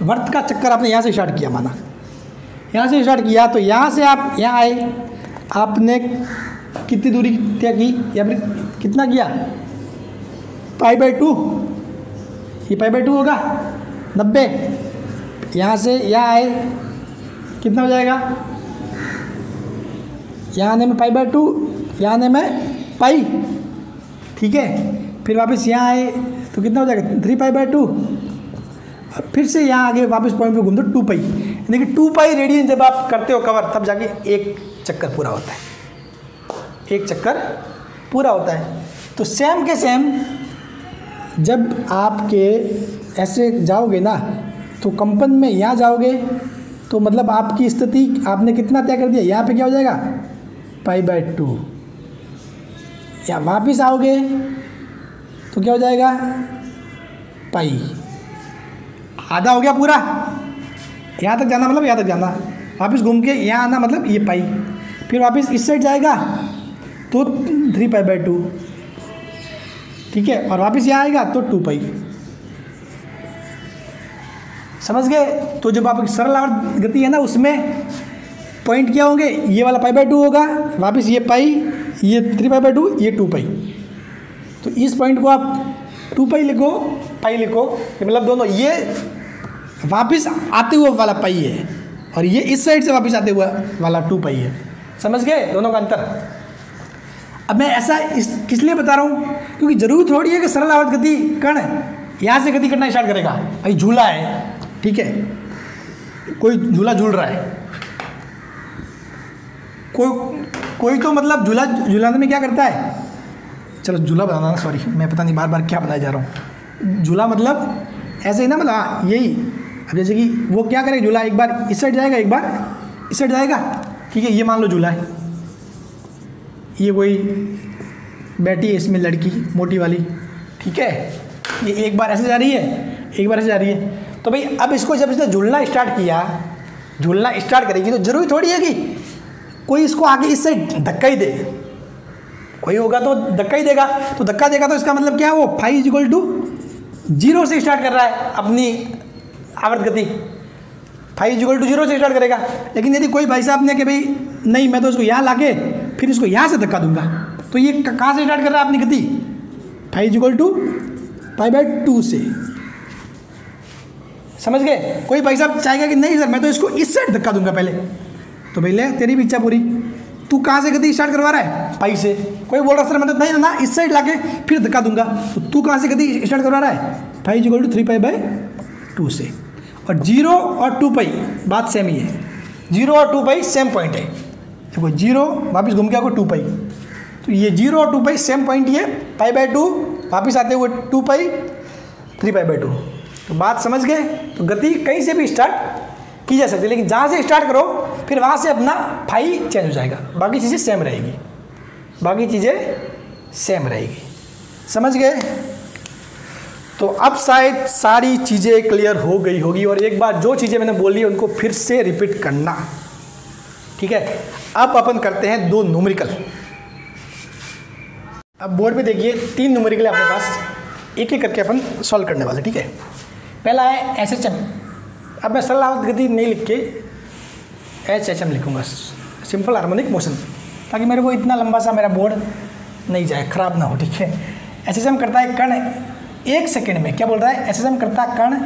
वर्त का चक्कर आपने यहाँ से स्टार्ट किया, माना यहाँ से स्टार्ट किया, तो यहाँ से आप यहाँ आए, आपने कितनी दूरी तय की या फिर कितना किया, π/2, ये π/2 होगा 90। यहाँ से यहाँ आए कितना हो जाएगा, यहाँ आने में π/2, यहाँ आने में पाई, ठीक है। फिर वापस यहाँ आए तो कितना हो जाएगा 3π/2, और फिर से यहाँ आगे वापस पॉइंट पे घूम दो 2π, यानी कि 2π रेडियन जब आप करते हो कवर, तब जाके एक चक्कर पूरा होता है, एक चक्कर पूरा होता है। तो सेम के सेम जब आपके ऐसे जाओगे ना, तो कंपन में यहाँ जाओगे तो मतलब आपकी स्थिति आपने कितना तय कर दिया, यहाँ पे क्या हो जाएगा π/2। या वापस आओगे तो क्या हो जाएगा पाई, आधा हो गया पूरा, यहाँ तक जाना मतलब यहाँ तक जाना, वापस घूम के यहाँ आना मतलब ये पाई, फिर वापस इस साइड जाएगा तो 3π/2, ठीक है, और वापस यहाँ आएगा तो 2π। समझ गए। तो जब आप सरल आवर्त गति है ना, उसमें पॉइंट क्या होंगे, ये वाला π/2 होगा, वापस ये पाई, ये 3π/2, ये 2π। तो इस पॉइंट को आप 2π लिखो, पाई लिखो, मतलब दोनों, ये वापस आते हुए वाला पाई है और ये इस साइड से वापस आते हुए वाला 2π है। समझ गए दोनों का अंतर। अब मैं ऐसा किस लिए बता रहा हूँ, क्योंकि जरूरी थोड़ी है कि सरल आवर्त गति कण यहाँ से गति करना स्टार्ट करेगा। भाई झूला है, ठीक है, कोई झूला झूल रहा है, कोई तो मतलब झूलाने में क्या करता है, चलो झूला बताना ना, सॉरी मैं पता नहीं बार बार क्या बताया जा रहा हूँ। झूला मतलब ऐसे ही ना, मतलब हाँ यही। अब जैसे कि वो क्या करे, झूला एक बार इस साइड जाएगा, एक बार इस साइड जाएगा, ठीक है। ये मान लो झूला है, ये कोई बैठी है इसमें लड़की मोटी वाली, ठीक है, ये एक बार ऐसे जा रही है, एक बार ऐसे जा रही है। तो भाई अब इसको जब इसने झूलना स्टार्ट किया, झूलना स्टार्ट करेगी, तो जरूरी थोड़ी है कि कोई इसको आगे इस साइड धक्का ही दे, कोई होगा तो धक्का ही देगा। तो धक्का देगा तो इसका मतलब क्या है, वो φ = 0 से स्टार्ट कर रहा है अपनी आवर्त गति, φ = 0 से स्टार्ट करेगा। लेकिन यदि कोई भाई साहब ने कि भाई नहीं, मैं तो इसको यहाँ लाके फिर इसको यहाँ से धक्का दूंगा, तो ये कहाँ से स्टार्ट कर रहा है अपनी गति, φ = π/2 से। समझ गए। कोई भाई साहब चाहेगा कि नहीं सर मैं तो इसको इस साइड धक्का दूंगा पहले, तो भाई ले तेरी भी इच्छा पूरी, तू कहाँ से गति स्टार्ट करवा रहा है, पाई से। कोई बोल रहा सर मैं तो नहीं ना इस साइड लाके फिर धक्का दूंगा, तो तू कहाँ से गति स्टार्ट करवा रहा है, φ = 3π/2 से। और 0 और 2π बात सेम ही है, 0 और 2π सेम पॉइंट है। देखो 0 वापस घूम के आपको 2π, तो ये 0 और 2π सेम पॉइंट ही है, π/2 वापस आते हुए 2π 3π/2। तो बात समझ गए। तो गति कहीं से भी स्टार्ट की जा सकती है, लेकिन जहाँ से स्टार्ट करो फिर वहाँ से अपना फाई चेंज हो जाएगा, बाकी चीज़ें सेम रहेगी, बाकी चीज़ें सेम रहेगी। समझ गए। तो अब शायद सारी चीज़ें क्लियर हो गई होगी, और एक बार जो चीज़ें मैंने बोली उनको फिर से रिपीट करना, ठीक है। अब अपन करते हैं 2 न्यूमेरिकल। अब बोर्ड पे देखिए 3 न्यूमेरिकल है अपने पास, एक एक करके अपन सॉल्व करने वाले, ठीक है। पहला है SHM। अब मैं सरल आवर्त गति नहीं लिख के HHM लिखूँगा, सिंपल हार्मोनिक मोशन, ताकि मेरे को इतना लंबा सा मेरा बोर्ड नहीं जाए, ख़राब ना हो, ठीक है। SHM करता है कण 1 सेकेंड में, क्या बोल रहा है, SHM करता कण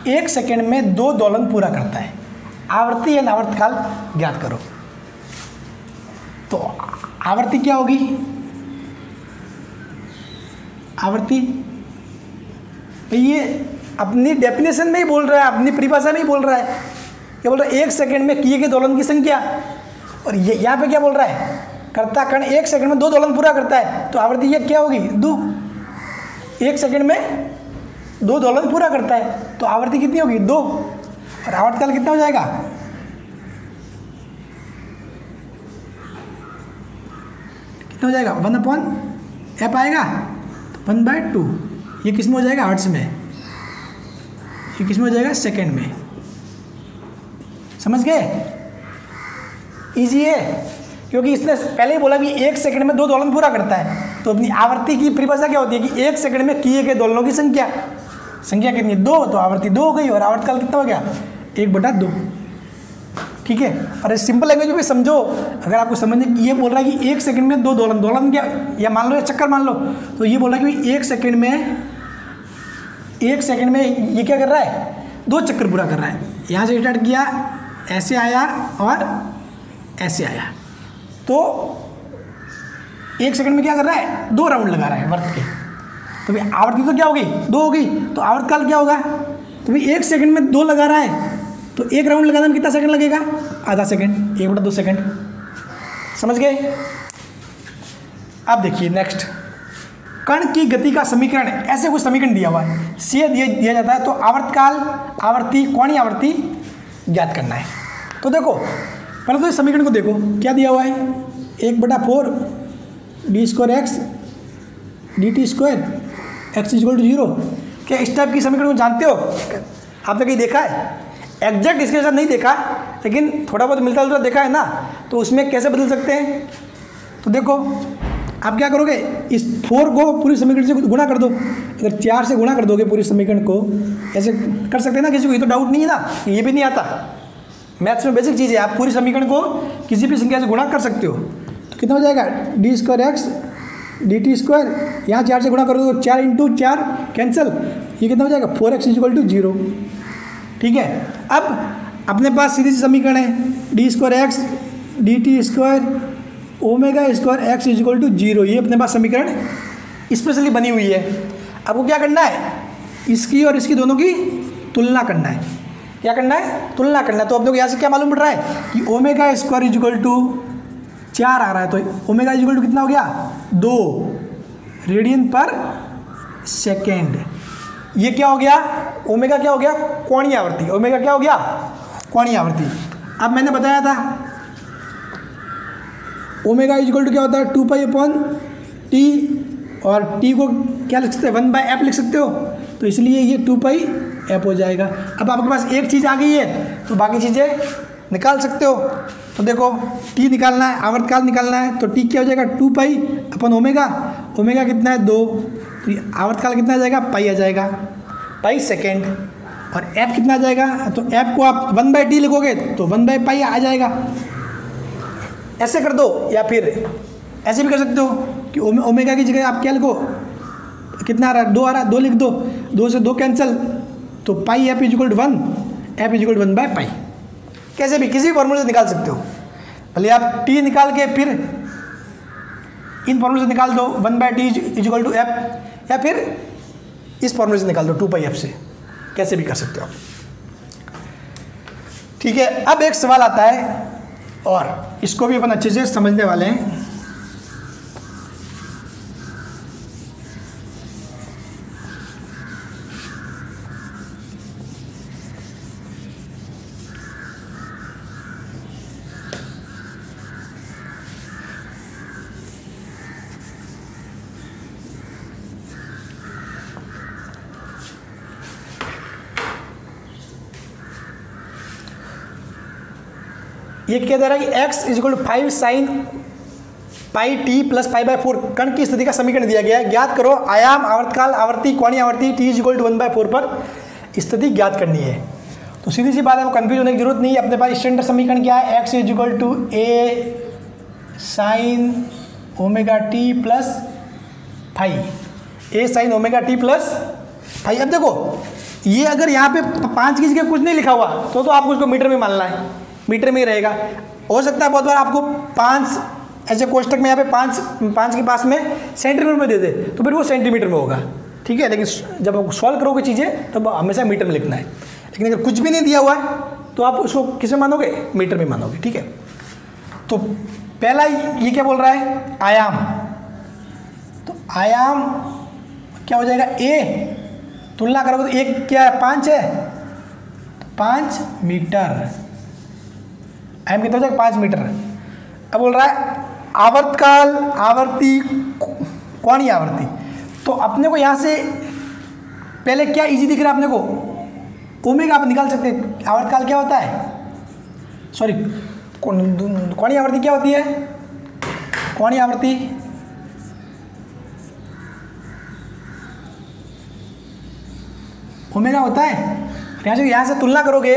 1 सेकेंड में 2 दोलन पूरा करता है। आवर्ती या आवर्तकाल ज्ञात करो। तो आवर्ती क्या होगी, आवर्ती ये अपनी डेफिनेशन में ही बोल रहा है, अपनी परिभाषा में ही बोल रहा है। क्या बोल रहा है, 1 सेकेंड में किए गए दोलन की संख्या, और ये यहाँ पे क्या बोल रहा है, करता कण 1 सेकेंड में 2 दोलन पूरा करता है। तो आवर्ती ये क्या होगी, 2, 1 सेकेंड में 2 दोलन पूरा करता है, तो आवर्ती कितनी होगी, 2, और आवर्तकाल कितना हो जाएगा, कितना हो जाएगा 1/f आएगा, तो 1/2। ये किस में हो जाएगा हर्ट्ज में, ये किस में हो जाएगा सेकेंड में। समझ गए, इजी है, क्योंकि इसने पहले ही बोला कि 1 सेकंड में 2 दोलन पूरा करता है। तो अपनी आवर्ती की परिभाषा क्या होती है कि 1 सेकंड में किए गए दोलनों की संख्या कितनी है 2, तो आवर्ती 2 हो गई और आवर्तकाल कितना हो गया 1/2। ठीक है, और सिंपल लैंग्वेज में समझो, अगर आपको समझने की ये बोल रहा है कि 1 सेकंड में 2 दोलन क्या, या मान लो या चक्कर मान लो, तो ये बोल रहा है कि 1 सेकंड में ये क्या कर रहा है 2 चक्कर पूरा कर रहा है। यहाँ से स्टार्ट किया, ऐसे आया और ऐसे आया, तो 1 सेकंड में क्या कर रहा है 2 राउंड लगा रहा है वर्त के। तो भाई आवर्ती तो क्या होगी 2 होगी, तो आवर्तकाल क्या होगा, तो भाई 1 सेकंड में 2 लगा रहा है, तो 1 राउंड लगाने में कितना सेकंड लगेगा, आधा सेकंड, 1/2 सेकंड। समझ गए। अब देखिए नेक्स्ट, कण की गति का समीकरण, ऐसे कुछ समीकरण दिया हुआ है, सी दिया जाता है, तो आवर्तकाल, आवर्ती, कोणीय आवर्ती ज्ञात करना है। तो देखो पहले तो इस समीकरण को देखो, क्या दिया हुआ है 1/4 d² x dt² x = 0। क्या इस टाइप की समीकरण को जानते हो, आपने कहीं देखा है? एग्जैक्ट इसके साथ नहीं देखा, लेकिन थोड़ा बहुत मिलता जुलता देखा है ना, तो उसमें कैसे बदल सकते हैं। तो देखो आप क्या करोगे, इस 4 को पूरी समीकरण से गुणा कर दो। अगर 4 से गुणा कर दोगे पूरी समीकरण को, ऐसे कर सकते हैं ना, किसी को ये तो डाउट नहीं है ना, ये भी नहीं आता। मैथ्स में बेसिक चीज़ है, आप पूरी समीकरण को किसी भी संख्या से गुणा कर सकते हो। तो कितना हो जाएगा d² x dt², यहाँ 4 से गुणा कर दो, 4 × 4 कैंसिल, ये कितना हो जाएगा 4x = 0। ठीक है, अब अपने पास सीधी सी समीकरण है d² x dt² ω² x = 0। ये अपने पास समीकरण स्पेशली बनी हुई है। आपको क्या करना है, इसकी और इसकी दोनों की तुलना करना है। क्या करना है, तुलना करना है। तो अब देखो यहाँ से क्या मालूम पड़ रहा है कि ω² = 4 आ रहा है, तो ω कितना हो गया 2 रेडियन पर सेकेंड। ये क्या हो गया, ओमेगा क्या हो गया कोणीय आवर्ती, ओमेगा क्या हो गया कोणीय आवर्ती। अब मैंने बताया था ओमेगा क्या होता है 2π/T, और T को क्या लिख सकते हैं 1/f लिख सकते हो, तो इसलिए ये 2πf हो जाएगा। अब आपके पास एक चीज़ आ गई है, तो बाकी चीज़ें निकाल सकते हो। तो देखो T निकालना है, आवर्तकाल निकालना है, तो T क्या हो जाएगा 2π/ω, ओमेगा कितना है 2, तो आवर्तकाल कितना आ जाएगा पाई आ जाएगा, पाई सेकेंड। और f कितना आ जाएगा, तो f को आप 1/t लिखोगे तो 1/π आ जाएगा। ऐसे कर दो, या फिर ऐसे भी कर सकते हो कि ओमेगा की जगह आप क्या लिखो, कितना आ रहा है 2 आ रहा है, 2 लिख दो, 2 से 2 कैंसिल, तो पाई f = 1, f = 1/π। कैसे भी किसी भी फॉर्मूले से निकाल सकते हो। भले आप t निकाल के फिर इन फॉर्मूले से निकाल दो 1/t = f, या फिर इस फॉर्मूले से निकाल दो 2πf से, कैसे भी कर सकते हो। ठीक है, अब एक सवाल आता है और इसको भी अपन अच्छे से समझने वाले हैं। ये क्या दे रहा है कि x = 5 sin πt + π/4 कण की स्थिति का समीकरण दिया गया है। ज्ञात करो आयाम, आवर्तकाल, आवर्ती, कोणीय आवर्ती t = 1/4 पर स्थिति ज्ञात करनी है। तो सीधी सी बात है, वो कंफ्यूज होने की जरूरत नहीं है। अपने पास स्टैंडर्ड समीकरण क्या है, x = a sin ωt + phi, a sin ωt + phi। अब देखो ये अगर यहाँ पे 5 की जगह कुछ नहीं लिखा हुआ तो आपको उसको मीटर में मानना है, मीटर में ही रहेगा। हो सकता है बहुत बार आपको 5 ऐसे कोष्टक में यहाँ पे 5 के पास में सेंटीमीटर में दे दे, तो फिर वो सेंटीमीटर में होगा। ठीक है, लेकिन जब आप सॉल्व करोगे चीज़ें तब हमेशा मीटर में लिखना है। लेकिन अगर कुछ भी नहीं दिया हुआ है तो आप उसको किस में मानोगे, मीटर में मानोगे। ठीक है, तो पहला ये क्या बोल रहा है आयाम, तो आयाम क्या हो जाएगा a, तुलना करोगे तो एक क्या है 5 है, 5 मीटर, आयाम कितना हो जाएगा 5 मीटर। अब बोल रहा है आवर्तकाल, आवर्ती, कोणीय आवर्ती। तो अपने को यहाँ से पहले क्या इजी दिख रहा है अपने को, ओमेगा आप निकाल सकते हैं। आवर्तकाल क्या होता है, सॉरी कोणीय आवर्ती क्या होती है, कोणीय आवर्ती ओमेगा होता है। यहाँ से तुलना करोगे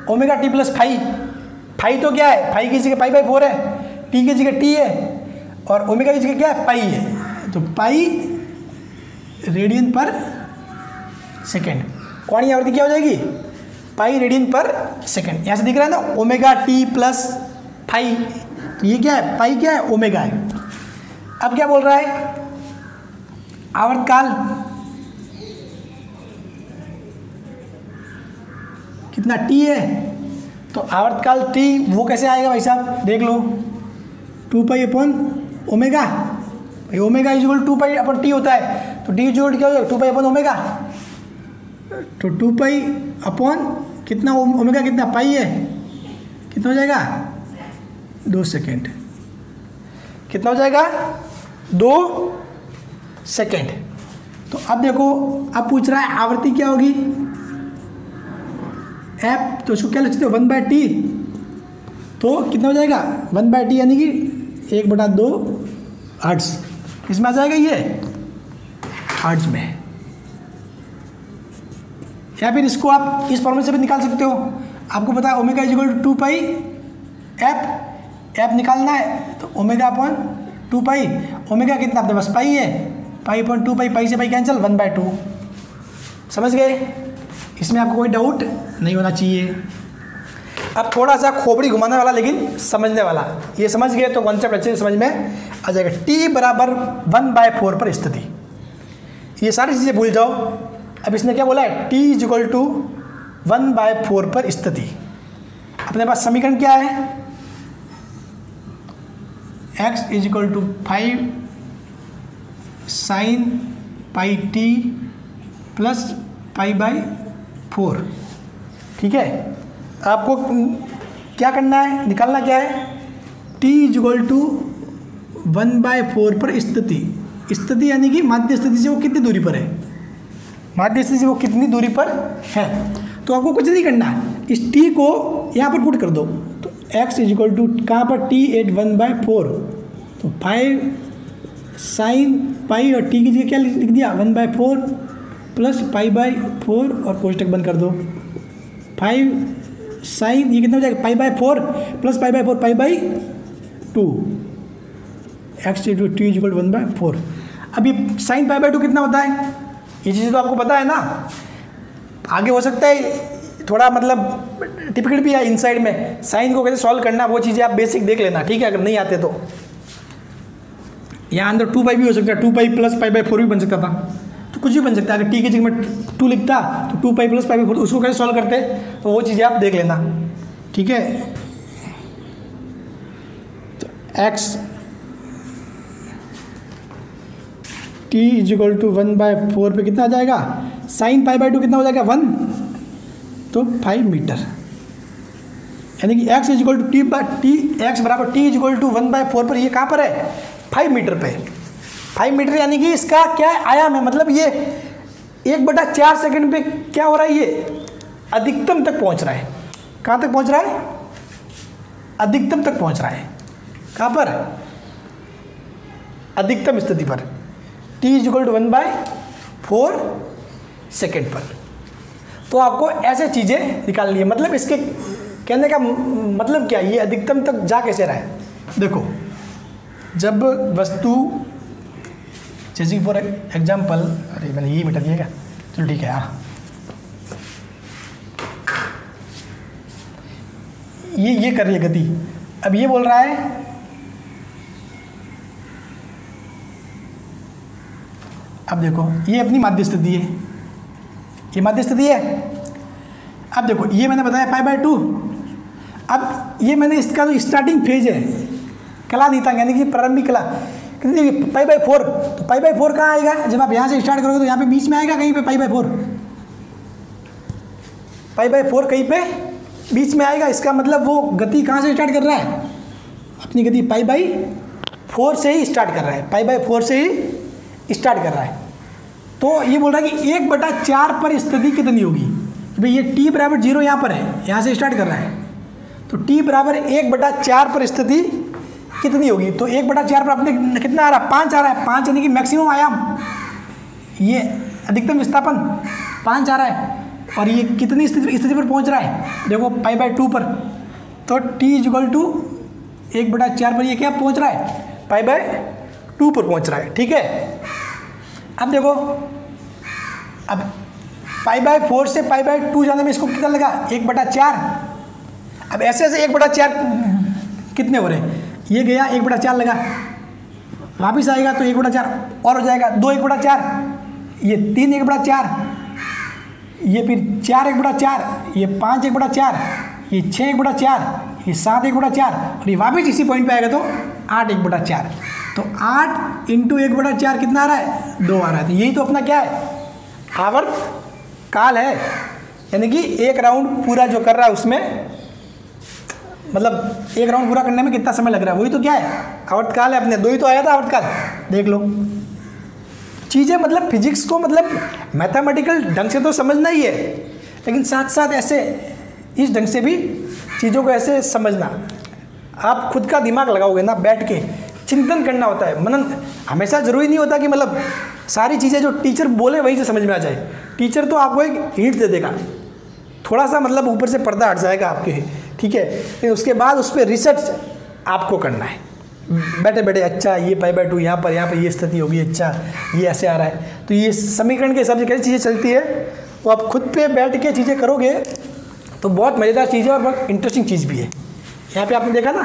ओमेगा टी प्लस फाई तो क्या है, फाई की जगह पाई बाई 4 है, टी की जगह टी है, और ओमेगा की जगह क्या है, पाई है। तो पाई रेडियन पर सेकेंड, कोणीय आवर्ती क्या हो जाएगी, पाई रेडियन पर सेकेंड। यहाँ से दिख रहा है ना ओमेगा टी प्लस फाई, तो ये क्या है, पाई क्या है, ओमेगा है। अब क्या बोल रहा है, आवर्तकाल कितना टी है, तो आवर्तकाल टी वो कैसे आएगा भाई साहब, देख लो 2 पाई अपॉन ओमेगा, भाई omega is equal 2 pi upon t होता है, तो टी इज इक्वल क्या हो जाएगा 2 पाई अपॉन ओमेगा, तो 2 पाई अपॉन कितना, ओमेगा कितना पाई है, कितना हो जाएगा 2 सेकेंड, कितना हो जाएगा 2 सेकेंड। तो अब देखो, अब पूछ रहा है आवृत्ति क्या होगी, एफ, तो इसको क्या लिखते हो 1/t, तो कितना हो जाएगा 1/t यानी कि 1/2 हर्ट्ज, इसमें आ जाएगा ये हर्ट्ज में। या फिर इसको आप इस फॉर्मूले से भी निकाल सकते हो, आपको पता है omega is equal to 2 pi F निकालना है, तो ओमेगा अपॉन 2 पाई, ओमेगा कितना अपने पास पाई है, पाई अपॉन 2 पाई, पाई से पाई कैंसिल 1/2, समझ गए। इसमें आपको कोई डाउट नहीं होना चाहिए। अब थोड़ा सा खोपड़ी घुमाने वाला लेकिन समझने वाला, ये समझ गए तो कॉन्सेप्ट अच्छे से समझ में आ जाएगा। t बराबर 1/4 पर स्थिति, ये सारी चीज़ें भूल जाओ। अब इसने क्या बोला है, t इज इक्वल टू 1/4 पर स्थिति। अपने पास समीकरण क्या है, x is equal to 5 sine pi t plus π/4, ठीक है। आपको क्या करना है, निकालना क्या है, t इज इक्वल टू 1/4 पर स्थिति यानी कि माध्य स्थिति से वो कितनी दूरी पर है, माध्य स्थिति से वो कितनी दूरी पर है। तो आपको कुछ नहीं करना है, इस t को यहाँ पर पुट कर दो, तो x इज इक्वल टू कहाँ पर t एट 1/4, तो 5 साइन पाई और t की जगह क्या लिख दिया 1/4 प्लस π/4 और कोष्टक बंद कर दो, 5 साइन ये कितना हो जाएगा π/4 plus π/4 π/2, x T is equal 1/4। अब ये साइन π/2 कितना होता है, ये चीज़ें तो आपको पता है ना। आगे हो सकता है थोड़ा मतलब टिपिकल भी है इनसाइड में, साइन को कैसे सॉल्व करना वो चीज़ें आप बेसिक देख लेना, ठीक है। अगर नहीं आते तो यहाँ अंदर 2 पाई भी हो सकता है, 2 पाई प्लस π/4 भी बन सकता था, तो कुछ भी बन सकता है। अगर टी की जगह में 2 लिखता तो 2 पाई प्लस π/4, उसको कैसे सॉल्व करते तो वो चीज़ें आप देख लेना, ठीक है। तो x t is equal to 1/4 पे कितना आ जाएगा, साइन π/2 कितना हो जाएगा 1, तो 5 मीटर, यानी कि x is equal to x बराबर t इज इक्वल टू 1/4 पर, ये कहाँ पर है 5 मीटर पे, 5 मीटर यानी कि इसका क्या आयाम है, मतलब ये 1/4 सेकंड पे क्या हो रहा है, ये अधिकतम तक पहुंच रहा है। कहाँ तक पहुंच रहा है, अधिकतम तक पहुंच रहा है। कहाँ पर, अधिकतम स्थिति पर, t is equal to 1/4 second पर। तो आपको ऐसे चीज़ें निकालनी है, मतलब इसके कहने का मतलब क्या, ये अधिकतम तक जा कैसे रहा है। देखो, जब वस्तु, जैसे फॉर एग्जाम्पल, अरे मैंने ये मिटा दिया क्या, चलो ठीक है, हाँ ये कर रही है गति। अब ये बोल रहा है अब देखो, ये अपनी माध्य स्थिति है, ये माध्य स्थिति है। अब देखो, ये मैंने बताया π/2, अब ये मैंने इसका जो स्टार्टिंग फेज है, कला नीता यानी कि प्रारंभिक कला कितनी, π/4, तो π/4 कहाँ आएगा, जब आप यहाँ से स्टार्ट करोगे तो यहाँ पे बीच में आएगा कहीं पे π/4, π/4 कहीं पे बीच में आएगा। इसका मतलब वो गति कहाँ से स्टार्ट कर रहा है, अपनी गति π/2 4 से ही स्टार्ट कर रहा है, पाई बाय 4 से ही स्टार्ट कर रहा है। तो ये बोल रहा है कि 1/4 पर स्थिति कितनी होगी। भाई ये t बराबर 0 यहाँ पर है, यहाँ से स्टार्ट कर रहा है, तो t बराबर 1/4 पर स्थिति कितनी होगी। तो 1/4 पर अपने कितना आ रहा है, 5 आ रहा है। 5 यानी कि मैक्सिमम आयाम, ये अधिकतम विस्थापन 5 आ रहा है। और ये कितनी स्थिति पर पहुंच रहा है, देखो पाई बाय 2 पर। तो t = 1/4 पर ये क्या पहुंच रहा है, पाई बाय 2 पर पहुंच रहा है। ठीक है, अब देखो, अब पाई बाय 4 से पाई बाय 2 जाने में इसको कितना लगा, 1/4। अब ऐसे ऐसे 1/4 कितने हो रहे हैं, ये गया 1/4 लगा, वापिस आएगा तो 1/4 और हो जाएगा, 2 1/4, ये 3 1/4, ये फिर 4 1/4, ये 5 1/4, ये 6 1/4, ये 7 1/4 और ये वापिस इसी पॉइंट पे आएगा तो 8 1/4। तो 8 × 1/4 कितना आ रहा है, 2 आ रहा है। तो यही तो अपना क्या है, आवर्त काल है, यानी कि एक राउंड पूरा जो कर रहा है उसमें, मतलब एक राउंड पूरा करने में कितना समय लग रहा है, वही तो क्या है, आवर्तकाल है। अपने 2 ही तो आया था आवर्तकाल, देख लो। चीज़ें मतलब फिजिक्स को मतलब मैथमेटिकल ढंग से तो समझना ही है, लेकिन साथ साथ ऐसे इस ढंग से भी चीज़ों को ऐसे समझना। आप खुद का दिमाग लगाओगे ना, बैठ के चिंतन करना होता है, मनन। हमेशा ज़रूरी नहीं होता कि मतलब सारी चीज़ें जो टीचर बोले वही से समझ में आ जाए। टीचर तो आपको एक हिंट दे देगा, थोड़ा सा मतलब ऊपर से पर्दा हट जाएगा आपके, ठीक है, लेकिन उसके बाद उस पर रिसर्च आपको करना है बैठे बैठे। अच्छा ये पाई बाय 2 यहाँ पर ये स्थिति होगी, अच्छा ये ऐसे आ रहा है, तो ये समीकरण के हिसाब से कैसी चीज़ें चलती है, वो आप खुद पे बैठ के चीज़ें करोगे तो बहुत मज़ेदार चीज़ है और बहुत इंटरेस्टिंग चीज़ भी है। यहाँ पे आपने देखा ना,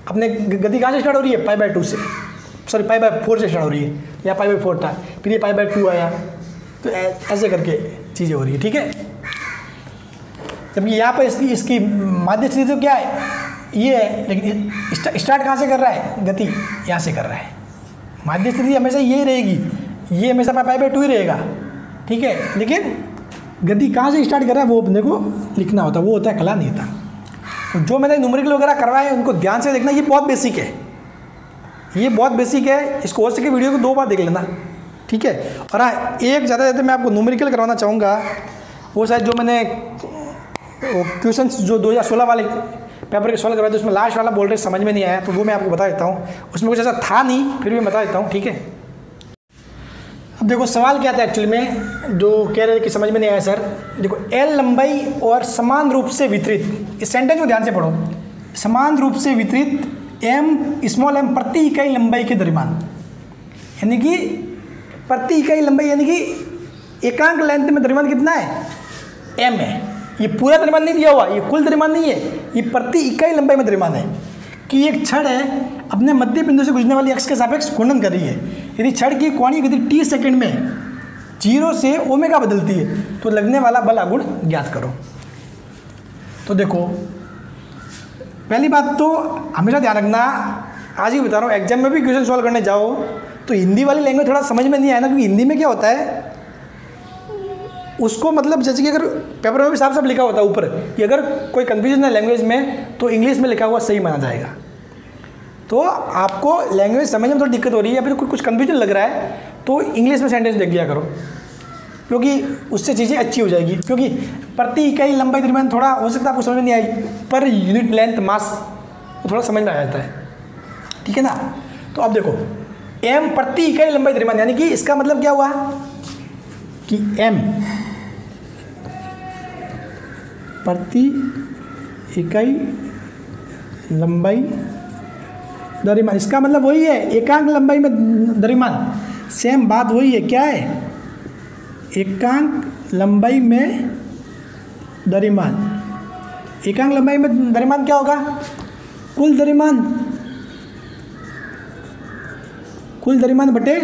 अपने गति कहाँ से स्टार्ट हो रही है, पाई बाय 2 से, सॉरी पाई बाय 4 से स्टार्ट हो रही है, या पाई बाय 4 था, फिर ये पाई बाय 2 आया, तो ऐसे करके चीज़ें हो रही है। ठीक है, जबकि यहाँ पर इसकी माध्य स्थिति तो क्या है, ये है, लेकिन स्टार्ट कहाँ से कर रहा है, गति यहाँ से कर रहा है। माध्य स्थिति हमेशा यही रहेगी, ये हमेशा पाई बाय 2 ही रहेगा। ठीक है, लेकिन गति कहाँ से स्टार्ट कर रहा है वो अपने को लिखना होता है, वो होता है कला नेता। तो जो मैंने न्यूमेरिकल वगैरह करवाए उनको ध्यान से देखना, ये बहुत बेसिक है, ये बहुत बेसिक है। इसको हो सके वीडियो को 2 बार देख लेना। ठीक है, और हाँ, एक ज़्यादा मैं आपको न्यूमेरिकल करवाना चाहूँगा, वो शायद जो मैंने क्वेश्चन जो 2016 वाले पेपर के सॉल्व करवाए थे, उसमें लास्ट वाला बोल रहे समझ में नहीं आया, तो वो मैं आपको बता देता हूँ। उसमें कुछ ऐसा था नहीं, फिर भी बता देता हूँ। ठीक है, अब देखो सवाल क्या था एक्चुअली में, जो कह रहे थे कि समझ में नहीं आया सर। देखो, एल लंबाई और समान रूप से वितरित, इस सेंटेंस को ध्यान से पढ़ो, समान रूप से वितरित स्मॉल एम प्रति इकाई लंबाई के द्रव्यमान, यानी कि प्रति इकाई लंबाई, यानी कि एकांक लेंथ में द्रव्यमान कितना है, एम है। ये पूरा द्रव्यमान नहीं दिया हुआ, ये कुल द्रव्यमान नहीं है, ये प्रति इकाई लंबाई में द्रव्यमान है। कि एक छड़ है अपने मध्य बिंदु से गुजरने वाली अक्ष के सापेक्ष घूर्णन कर रही है। यदि छड़ की कोणीय गति t सेकंड में 0 से ओमेगा बदलती है तो लगने वाला बल आघूर्ण ज्ञात करो। तो देखो, पहली बात तो हमेशा ध्यान रखना, आज ही बता रहा हूँ, एग्जाम में भी क्वेश्चन सॉल्व करने जाओ तो हिंदी वाली लैंग्वेज थोड़ा समझ में नहीं आया ना, क्योंकि हिंदी में क्या होता है, उसको मतलब जैसे कि अगर पेपर में भी साफ साफ लिखा होता है ऊपर कि अगर कोई कन्फ्यूजन है लैंग्वेज में तो इंग्लिश में लिखा हुआ सही माना जाएगा। तो आपको लैंग्वेज समझने में थोड़ी दिक्कत हो रही है या फिर कुछ कन्फ्यूजन लग रहा है तो इंग्लिश में सेंटेंस लिख दिया करो, क्योंकि उससे चीज़ें अच्छी हो जाएगी। क्योंकि प्रति इकाई लंबाई द्रव्यमान थोड़ा हो सकता है आपको समझ में नहीं आई, पर यूनिट लेंथ मास वो थोड़ा समझ में आ जाता है। ठीक है ना, तो अब देखो, एम प्रति इकाई लंबाई द्रव्यमान, यानी कि इसका मतलब क्या हुआ कि एम प्रति इकाई लंबाई द्रव्यमान, इसका मतलब वही है एकांक लंबाई में द्रव्यमान, सेम बात वही है। क्या है, एकांक लंबाई में द्रव्यमान। एकांक लंबाई में द्रव्यमान क्या होगा, कुल द्रव्यमान बटे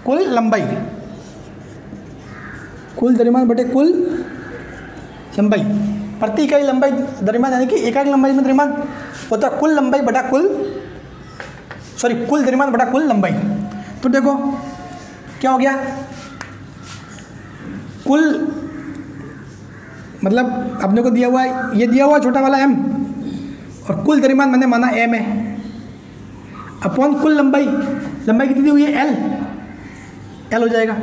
कुल लंबाई, कुल द्रव्यमान बटे कुल लंबाई। प्रति इकाई लंबाई द्रव्यमान यानी कि एकांक लंबाई में द्रव्यमान होता है कुल लंबाई बटा कुल द्रव्यमान बटा कुल लंबाई। तो देखो क्या हो गया, कुल मतलब अपने को दिया हुआ है, ये दिया हुआ छोटा वाला m और कुल द्रव्यमान मैंने माना m है। अपॉन कुल लंबाई, लंबाई कितनी दी हुई है, एल हो जाएगा।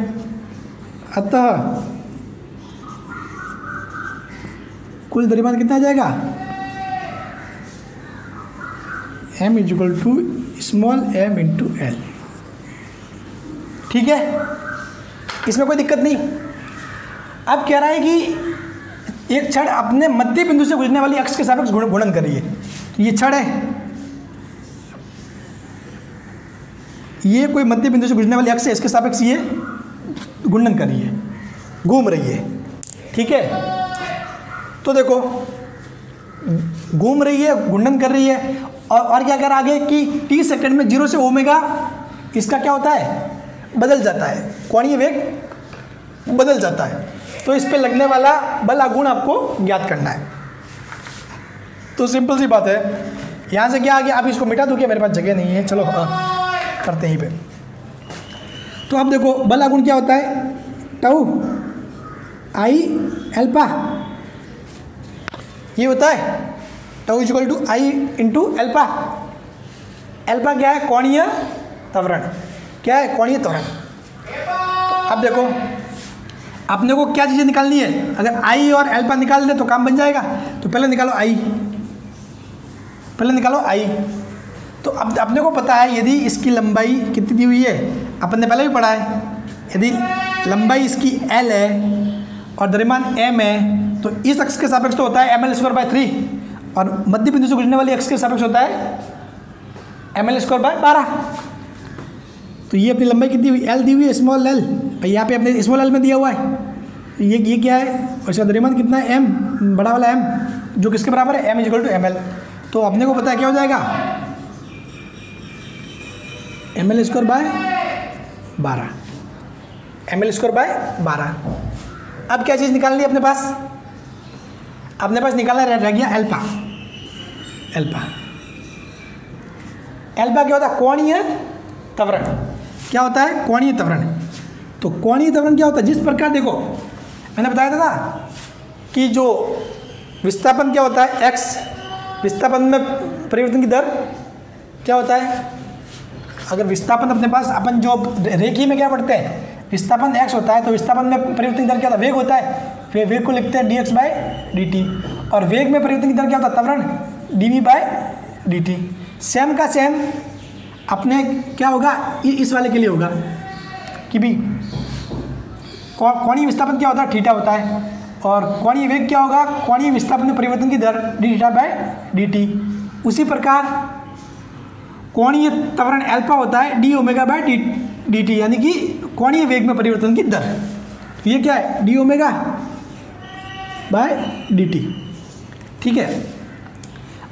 अतः कुल द्रव्यमान कितना आ जाएगा, m equal to small m into L. ठीक है, इसमें कोई दिक्कत नहीं। अब कह रहा है कि एक छड़ अपने मध्य बिंदु से गुजरने वाली अक्ष के सापेक्ष गुणन कर रही है। तो ये छड़ है, ये कोई मध्य बिंदु से गुजरने वाली अक्ष है, इसके सापेक्ष ये गुणन कर रही है, घूम रही है। ठीक है, तो देखो घूम रही है, गुणन कर रही है, और क्या कर आगे कि t सेकंड में 0 से ओमेगा इसका क्या होता है, बदल जाता है, कोणीय वेग बदल जाता है। तो इस पे लगने वाला बल आघूर्ण आपको ज्ञात करना है। तो सिंपल सी बात है, यहाँ से क्या आ गया, अब इसको मिटा दूँ, क्या मेरे पास जगह नहीं है, चलो करते हैं पे। तो अब देखो बल आघूर्ण क्या होता है, टाउ आई एल्पा, ये होता है tau equal to I into alpha. Alpha क्या है, कोणीय त्वरण, क्या है, कोणीय त्वरण। तो अब देखो अपने को क्या चीज़ें निकालनी है, अगर आई और एल्पा निकाल दे तो काम बन जाएगा। तो पहले निकालो आई, पहले निकालो आई। तो अब अपने को पता है यदि इसकी लंबाई कितनी दी हुई है, अपन ने पहले भी पढ़ा है, यदि लंबाई इसकी एल है और द्रव्यमान m है, तो इस अक्ष के सापेक्ष तो होता है ml²/3, और मध्य बिंदु से गुजरने वाली अक्ष के सापेक्ष होता है ml²/12। तो ये अपनी लंबाई कितनी हुई, एल दी हुई है, स्मॉल एल, भाई यहाँ पे अपने स्मॉल एल में दिया हुआ है। तो ये क्या है, और इसका द्रव्यमान कितना है, m, बड़ा वाला m, जो किसके बराबर है, m इक्वल टू ml। तो अपने को पता है क्या हो जाएगा, ml²/12, ml²/12। अब क्या चीज़ निकालनी है अपने पास, अपने पास निकालना रह गया एल्पा। एल्पा, एल्पा क्या होता है, कोणीय त्वरण। क्या होता है, कोणीय त्वरण। तो कोणीय त्वरण क्या होता है, जिस प्रकार देखो मैंने बताया था ना कि जो विस्थापन क्या होता है, x, विस्थापन में परिवर्तन की दर क्या होता है, अगर विस्थापन अपने पास अपन जो रेखीय में क्या पढ़ते हैं, विस्थापन x होता है, तो विस्थापन में परिवर्तन की दर क्या होता है, वेग होता है, फिर वेग को लिखते हैं dx/dt, और वेग में परिवर्तन की दर क्या होता है, त्वरण dv/dt। सेम का सेम अपने क्या होगा, इस वाले के लिए होगा कि भी कोणीय विस्थापन क्या होता है, थीटा होता है, और कोणीय वेग क्या होगा, कोणीय विस्थापन में परिवर्तन की दर dθ/dt। उसी प्रकार कोणीय त्वरण एल्फा होता है dω/dt, यानी कि कोणीय वेग में परिवर्तन की दर। तो ये क्या है, dω/dt। ठीक है,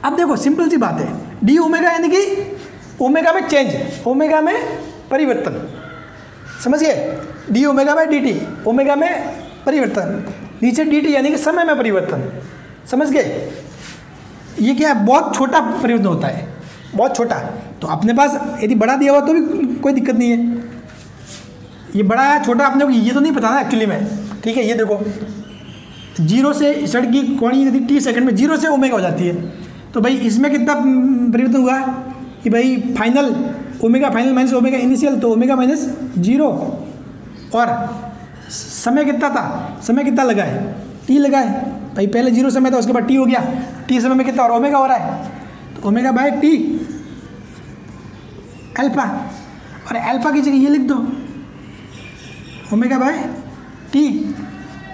अब देखो सिंपल सी बात है, डी ओमेगा यानी कि ओमेगा में चेंज, ओमेगा में परिवर्तन, समझ गए, dω/dt, ओमेगा में परिवर्तन, नीचे dt यानी कि समय में परिवर्तन, समझ गए। ये क्या है, बहुत छोटा परिवर्तन होता है, बहुत छोटा। तो अपने पास यदि बड़ा दिया हुआ तो भी कोई दिक्कत नहीं है, ये बड़ा है छोटा अपने को ये तो नहीं पता ना एक्चुअली में। ठीक है, ये देखो 0 से छड़ की कोणीय यदि t सेकंड में 0 से ओमेगा हो जाती है, तो भाई इसमें कितना परिवर्तन हुआ कि भाई final omega final minus omega initial, तो ओमेगा माइनस 0, और समय कितना था, समय कितना लगा है, t लगा है भाई, पहले 0 समय था उसके बाद t हो गया, t समय में कितना और ओमेगा हो रहा है, तो ओमेगा/t अल्फा, और अल्फा की जगह ये लिख दो ओमेगा/t,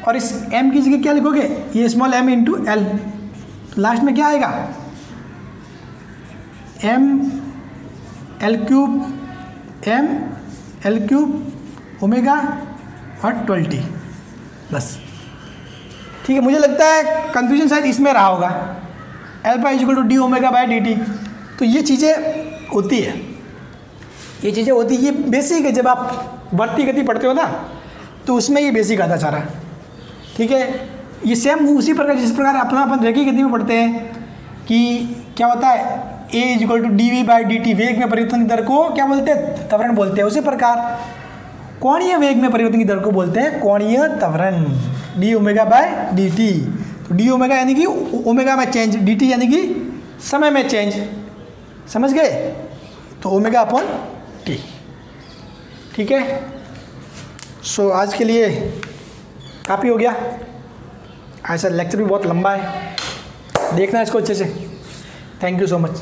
और इस m की जगह क्या लिखोगे, ये स्मॉल m इंटू एल। तो लास्ट में क्या आएगा, m(L3) ओमेगा और 12t, बस। ठीक है, मुझे लगता है कंफ्यूजन शायद इसमें रहा होगा, अल्फा इक्वल टू dω/dt। तो ये चीज़ें होती है, ये चीज़ें होती है, ये बेसिक है। जब आप बढ़ती गति पढ़ते हो ना, तो उसमें ये बेसिक आता सारा। ठीक है, ये सेम उसी प्रकार जिस प्रकार अपना अपन रेखीय गति में पढ़ते हैं कि क्या होता है, a इक्वल टू dv/dt, वेग में परिवर्तन की दर को क्या बोलते हैं, त्वरण बोलते हैं। उसी प्रकार कोणीय वेग में परिवर्तन की दर को बोलते हैं कोणीय त्वरण, dω/dt। तो dω यानी कि ओमेगा में चेंज, dt यानी कि समय में चेंज, समझ गए। तो ओमेगा अपॉन टी। ठीक है, सो आज के लिए काफ़ी हो गया। ऐसा लेक्चर भी बहुत लंबा है, देखना इसको अच्छे से। Thank you so much.